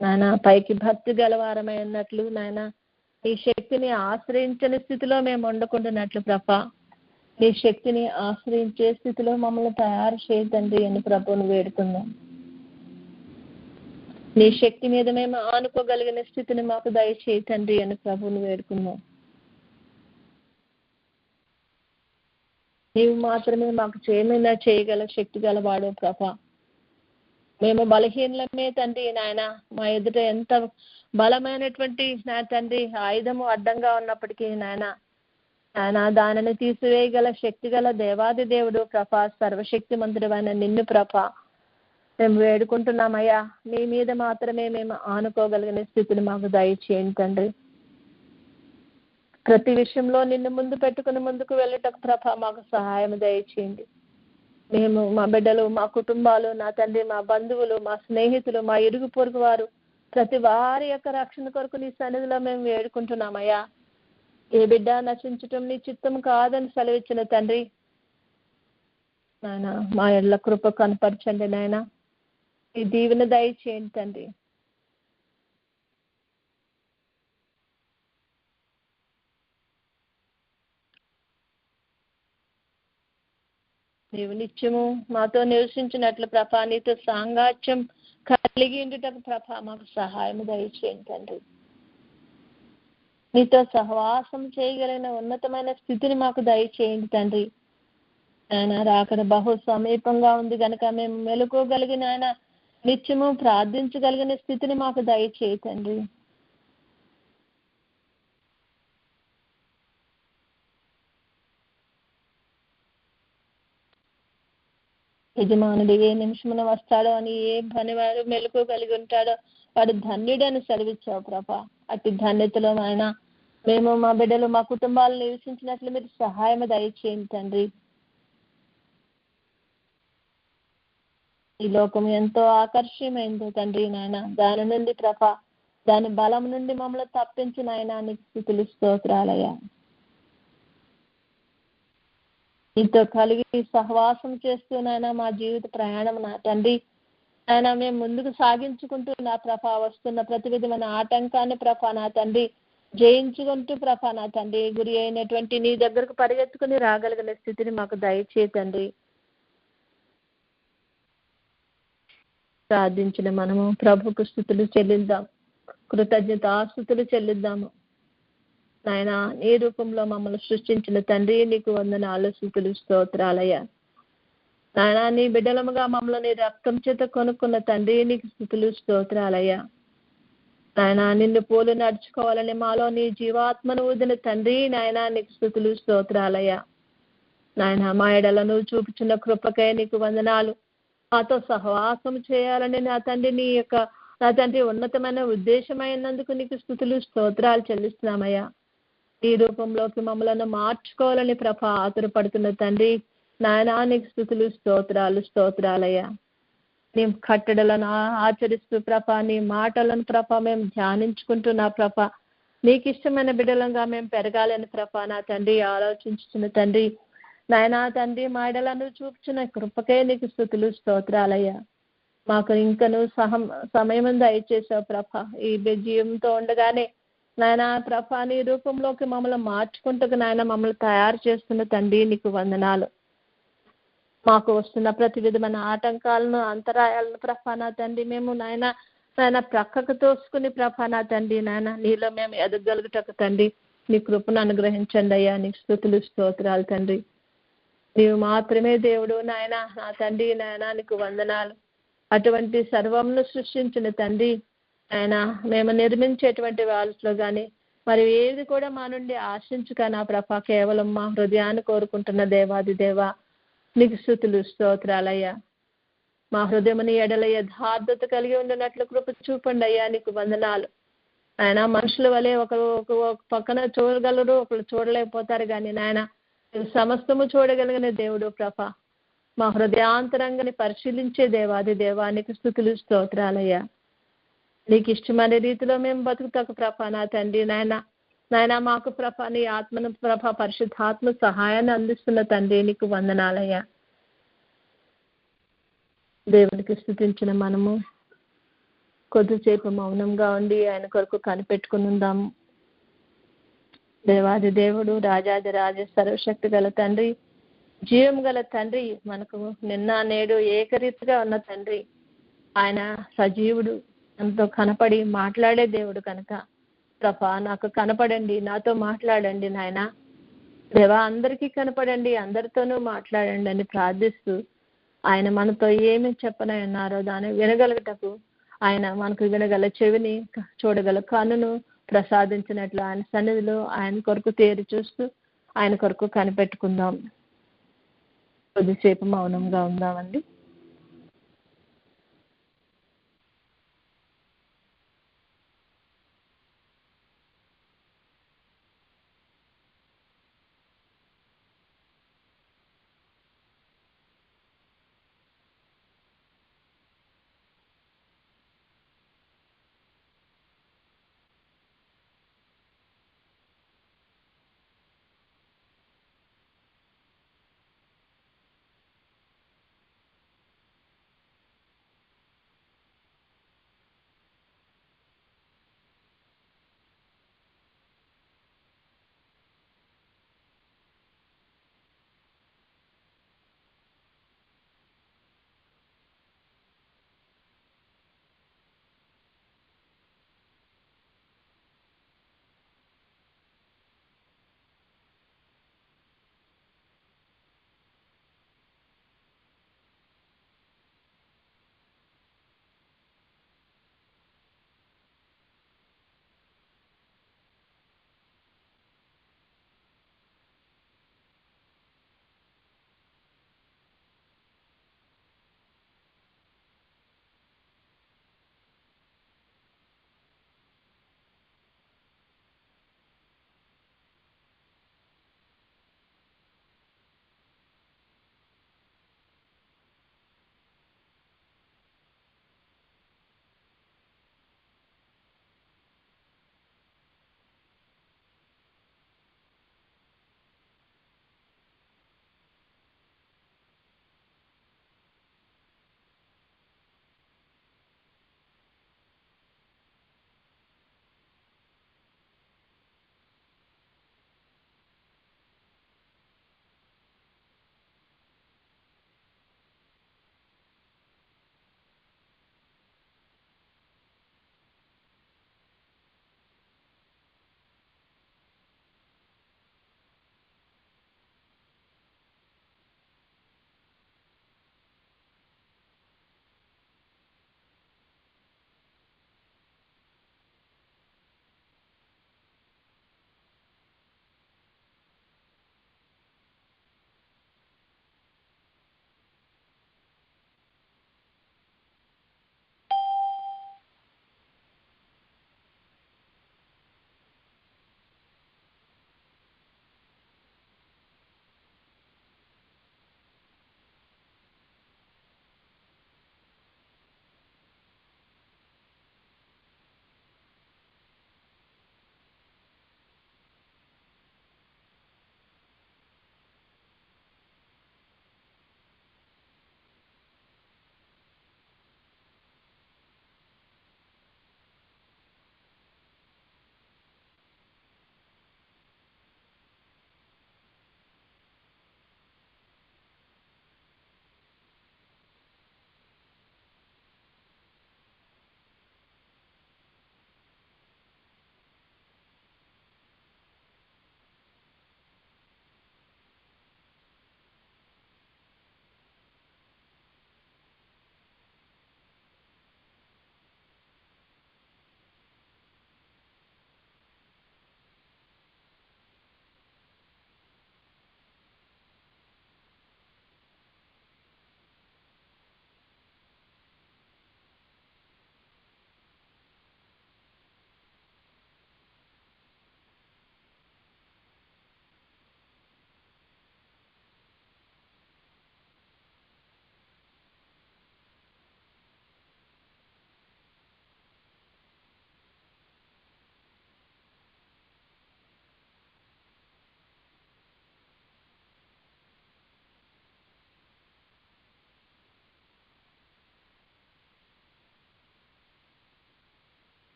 నాయన పైకి భక్తి గలవారమై ఉన్నట్లు నాయన, నీ శక్తిని ఆశ్రయించని స్థితిలో మేము ఉండకుండానట్లు ప్రభ, నీ శక్తిని ఆశ్రయించే స్థితిలో మమ్మల్ని తయారు చేయతండి అని ప్రభువును వేడుకుందాం. నీ శక్తి మీద మేము ఆనుకోగలిగిన స్థితిని మాకు దయచేయతండి అని ప్రభువును వేడుకుందాం. నీవు మాత్రమే మాకు చేయగల శక్తి గలవాడు ప్రభ. మేము బలహీనమే తండ్రి నాయన, మా ఎదుట ఎంత బలమైనటువంటి నా తండ్రి ఆయుధము అడ్డంగా ఉన్నప్పటికీ నాయన దానిని తీసివేయగల శక్తి గల దేవాది దేవుడు ప్రభ, సర్వశక్తిమంతుడైన నిన్ను ప్రభ మేము వేడుకుంటున్నామయ్యా. నీ మీద మాత్రమే మేము ఆనుకోగలిగిన స్థితిని మాకు దయచేయండి తండ్రి. ప్రతి విషయంలో నిన్ను ముందు పెట్టుకుని ముందుకు వెళ్ళటకు ప్రభ మాకు సహాయం దయచేయండి. మేము మా బిడ్డలు, మా కుటుంబాలు నా తండ్రి, మా బంధువులు, మా స్నేహితులు, మా ఇరుగు పొరుగు వారు ప్రతి వారి యొక్క రక్షణ కొరకు నీ సన్నిధిలో మేము వేడుకుంటున్నామయ్యా. ఏ బిడ్డ నశించటం నీ చిత్తం కాదని సెలవిచ్చిన తండ్రి నాయన, మా ఎడ్ల కృప కనపరచండి నాయన. ఈ దీవెన దయచేయండి తండ్రి. నీవు నిత్యము మాతో నివసించినట్లు ప్రభ, నీతో సాంగత్యం కలిగి ఉండుటకు ప్రభ మాకు సహాయం దయచేయండి తండ్రి. నీతో సహవాసం చేయగలిగిన ఉన్నతమైన స్థితిని మాకు దయచేయండి తండ్రి. ఆయన రాకడ బహు సమీపంగా ఉంది కనుక మేము మెలుకోగలిగిన ఆయన నిత్యము ప్రార్థించగలిగిన స్థితిని మాకు దయచేయి తండ్రి. యజమానుడు ఏ నిమిషమున వస్తాడో అని ఏ పని వారు మెలుకోగలిగి ఉంటాడో వాడు ధన్యుడని సెలవిచ్చావు ప్రభ. అతి ధన్యతలో ఆయన మేము మా బిడ్డలు మా కుటుంబాలు నివసించినట్లు మీరు సహాయం దయచేయండి తండ్రి. ఈ లోకం ఎంతో ఆకర్షణమైందో తండ్రి నాయన, దాని నుండి ప్రభ, దాని బలం నుండి మమ్మల్ని తప్పించిన ఆయన నీకు స్తుతులు స్తోత్రాలయ్యా. నీతో కలిగి సహవాసం చేస్తున్నాయినా మా జీవిత ప్రయాణం నా తండ్రి ఆయన మేము ముందుకు సాగించుకుంటూ నా ప్రభా వస్తున్న ప్రతి విధమైన ఆటంకాన్ని ప్రభా నా తండ్రి జయించుకుంటూ ప్రభా నా తండ్రి గురి అయినటువంటి నీ దగ్గరకు పరిగెత్తుకుని రాగలిగిన స్థితిని మాకు దయచేతండి. ప్రార్థించిన మనము ప్రభుకు స్తుతులు చెల్లిద్దాం, కృతజ్ఞతాస్తుతులు చెల్లిద్దాము. నాయన నీ రూపంలో మమ్మల్ని సృష్టించిన తండ్రి నీకు వందనాలు, స్తుతులు, స్తోత్రాలయ్యా. నాయన నీ బిడ్డలముగా మమ్మల్ని నీ రక్తం చేత కొనుక్కున్న తండ్రి నీకు స్తుతులు, స్తోత్రాలయ్యా. నాయన నిన్ను పోలు నడుచుకోవాలని మాలో నీ జీవాత్మను ఊదిన తండ్రి నాయన నీకు స్తుతులు, స్తోత్రాలయ్యా. నాయన మా ఎడలను చూపుచున్న కృపకై నీకు వందనాలు. మాతో సహవాసం చేయాలని నా తండ్రి ఉన్నతమైన ఉద్దేశమైనందుకు నీకు స్తుతులు, స్తోత్రాలు చెల్లిస్తున్నామయ్యా. ఈ రూపంలోకి మమ్మలను మార్చుకోవాలని ప్రభా ఆతురపడుతున్న తండ్రి నాయనా నీకు స్తుతులు, స్తోత్రాలయ్యా. నీ కట్టడలను ఆచరిస్తూ ప్రభా నీ మాటలను ప్రభా మేము ధ్యానించుకుంటూ నా ప్రభా నీకు ఇష్టమైన బిడ్డలంగా మేము పెరగాలని ప్రభా నా తండ్రి ఆలోచించుతున్న తండ్రి నాయనా తండ్రి మా ఎడలను చూపుచున్న కృపకే నీకు స్తుతులు, స్తోత్రాలయ్యా. మాకు ఇంకను సమయం దయచేసావు ప్రభా. ఈ జీవంతో ఉండగానే నాయన ప్రభా నీ రూపంలోకి మమ్మల్ని మార్చుకుంటూ నాయన మమ్మల్ని తయారు చేస్తున్న తండ్రి నీకు వందనాలు. మాకు వస్తున్న ప్రతి విధమైన ఆటంకాలను అంతరాయాలను ప్రభా నా తండ్రి మేము నాయన ప్రక్కకు తోసుకుని ప్రభా నా తండ్రి నాయన నీలో మేము ఎదగలుగుటకు తండ్రి నీ కృపను అనుగ్రహించండి అయ్యా. నీకు స్తుతులు, స్తోత్రాలు తండ్రి. నీవు మాత్రమే దేవుడు నాయన నా తండ్రి నాయన నీకు వందనాలు. అటువంటి సర్వంను సృష్టించిన తండ్రి ఆయన మేము నిర్మించేటువంటి వాళ్ళలో కానీ మరి ఏది కూడా మా నుండి ఆశించుక నా ప్రభా కేవలం మా హృదయాన్ని కోరుకుంటున్న దేవాది దేవా నీకు స్తుతులు, స్తోత్రాలయ్యా. మా హృదయముని ఎడల యథార్థత కలిగి ఉండినట్లు కృప చూపండి అయ్యా. నీకు వందనాలు. ఆయన మనుషుల వలె ఒకరు పక్కన చూడగలరు, ఒకరు చూడలేకపోతారు కానీ నాయన సమస్తము చూడగలిగిన దేవుడు ప్రభా. మా హృదయాంతరంగాన్ని పరిశీలించే దేవాది దేవా నీకు స్తుతులు, స్తోత్రాలయ్యా. నీకు ఇష్టమైన రీతిలో మేము బతుకుతాకు ప్రభా నా తండ్రి నాయన మాకు ప్రభా నీ ఆత్మను ప్రభా పరిశుద్ధాత్మ సహాయాన్ని అందిస్తున్న తండ్రి నీకు వందనాలయ్యా. దేవునికి స్తుతించిన మనము కొద్దిసేపు మౌనంగా ఉండి ఆయన కొరకు కనిపెట్టుకుని ఉందాము. దేవాది దేవుడు రాజాది రాజ సర్వశక్తి గల తండ్రి, జీవం గల తండ్రి, మనకు నిన్న నేడు ఏకరీతిగా ఉన్న తండ్రి, ఆయన సజీవుడు, మనతో కనపడి మాట్లాడే దేవుడు కనుక ప్రభా నాకు కనపడండి, నాతో మాట్లాడండి నాయన దేవా, అందరికీ కనపడండి, అందరితోనూ మాట్లాడండి అని ప్రార్థిస్తూ ఆయన మనతో ఏమి చెప్పనన్నారో దాన్ని వినగలుగుటకు ఆయన మనకు వినగల చెవిని, చూడగల కన్నును ప్రసాదించినట్లు ఆయన సన్నిధిలో ఆయన కొరకు తేరి చూస్తూ ఆయన కొరకు కనిపెట్టుకుందాం. కొద్దిసేపు మౌనంగా ఉందామండి.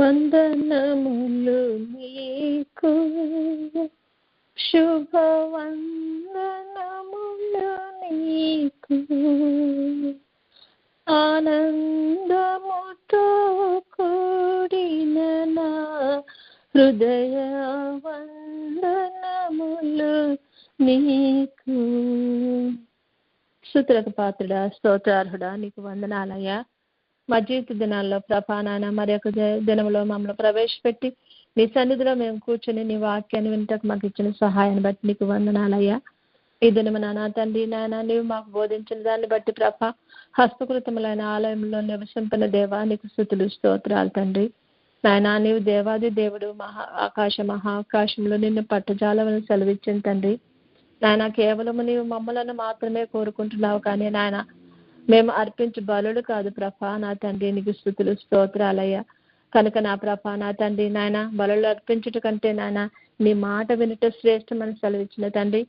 వందనములు నీకు, శుభవందనములు నీకు, ఆనందముతో కూడిన నా హృదయ వందనములు నీకు. స్తుతులకు పాత్రుడా, స్తోత్రార్హుడా, నీకు వందనాలయ్యా. మా జీవిత దినాల్లో ప్రభా నాయన మరి యొక్క దినంలో మమ్మల్ని ప్రవేశపెట్టి నీ సన్నిధిలో మేము కూర్చొని నీ వాక్యాన్ని వింటకు మాకు ఇచ్చిన సహాయాన్ని బట్టి నీకు వందనాలయ్యా. ఈ దినము నాన్న తండ్రి నాయన నీవు మాకు బోధించిన దాన్ని బట్టి ప్రభా హస్తకృతములైన ఆలయంలో నివసింపిన దేవా నీకు స్తుతులు స్తోత్రాలు తండ్రి. నాయన నీవు దేవాది దేవుడు, మహాకాశంలో నిన్ను పట్టజాలమని సెలవిచ్చిన తండ్రి. నాయన కేవలము నీవు మమ్మలను మాత్రమే కోరుకుంటున్నావు, కానీ నాయన మేము అర్పించు బలుడు కాదు ప్రభా నా తండ్రి. నీకు స్తుతులు స్తోత్రాలయ్యా. కనుక నా ప్రభా నా తండ్రి నాయన బలులు అర్పించుట కంటే నాయన నీ మాట వినుట శ్రేష్టమని సెలవిచ్చిన తండ్రి.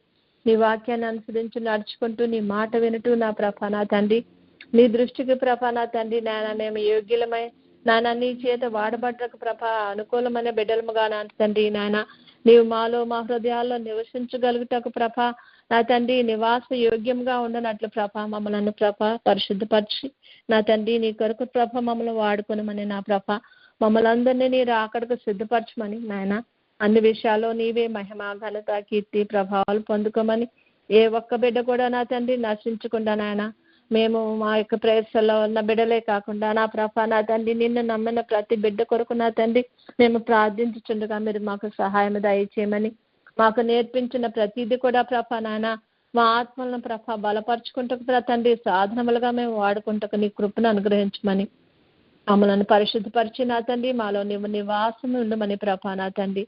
నీ వాక్యాన్ని అనుసరించి నడుచుకుంటూ నీ మాట వినుటూ నా ప్రభా నా తండ్రి నీ దృష్టికి ప్రభా నా తండ్రి నాయన మేము యోగ్యులమై నాయన నీ చేత వాడబడ్డకు ప్రభా అనుకూలమైన బిడ్డలముగా నా తండ్రి నాయన నీవు మాలో మా హృదయాల్లో నివసించగలుగుటకు ప్రభా నా తండ్రి నివాస యోగ్యంగా ఉండనట్లు ప్రభా మమ్మల్ని ప్రభా పరిశుద్ధపరిచి నా తండ్రి నీ కొరకు ప్రభ మమ్మల్ని వాడుకొనమని నా ప్రభ మమ్మల్ని అందరినీ నీ రాకడకు సిద్ధపరచమని నాయన అన్ని విషయాల్లో నీవే మహిమ ఘనత కీర్తి ప్రభావాలు పొందుకోమని ఏ ఒక్క బిడ్డ కూడా నా తండ్రి నశించకుండా నాయన మేము మా యొక్క ప్రయత్నంలో ఉన్న బిడ్డలే కాకుండా నా ప్రభ నా తండ్రి నిన్ను నమ్మిన ప్రతి బిడ్డ కొరకు నా తండ్రి మేము ప్రార్థించుచుండగా మీరు మాకు సహాయం దయచేయమని మాకు నేర్పించిన ప్రతిదీ కూడా ప్రభ నాయన మా ఆత్మలను ప్రభ బలపరుచుకుంటకు తండ్రి సాధనములుగా మేము వాడుకుంటకు నీ కృపను అనుగ్రహించమని మమ్మల్ని పరిశుద్ధపరిచి నా తండ్రి మాలో నీవు నివాసం ఉండమని ప్రభ నా తండ్రి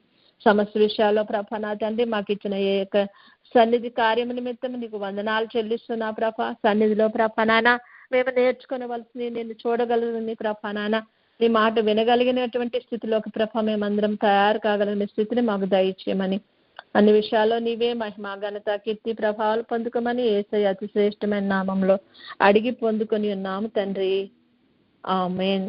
సమస్త విషయాల్లో ప్రభ నా తండ్రి మాకు ఇచ్చిన ఏ యొక్క సన్నిధి కార్యము నిమిత్తం నీకు వందనాలు చెల్లిస్తున్నా ప్రభ. సన్నిధిలో ప్రభ నాయన మేము నేర్చుకోవలసింది నేను చూడగలని ప్రభ నాయన నీ మాట వినగలిగినటువంటి స్థితిలోకి ప్రభ మేమందరం తయారు కాగలిగిన స్థితిని మాకు దయచేయమని అన్ని విషయాల్లో నీవే మహిమ ఘనత కీర్తి ప్రభావాలు పొందుకోమని యేసయ్య అతి శ్రేష్టమైన నామంలో అడిగి పొందుకొని ఉన్నాము తండ్రి. ఆమేన్.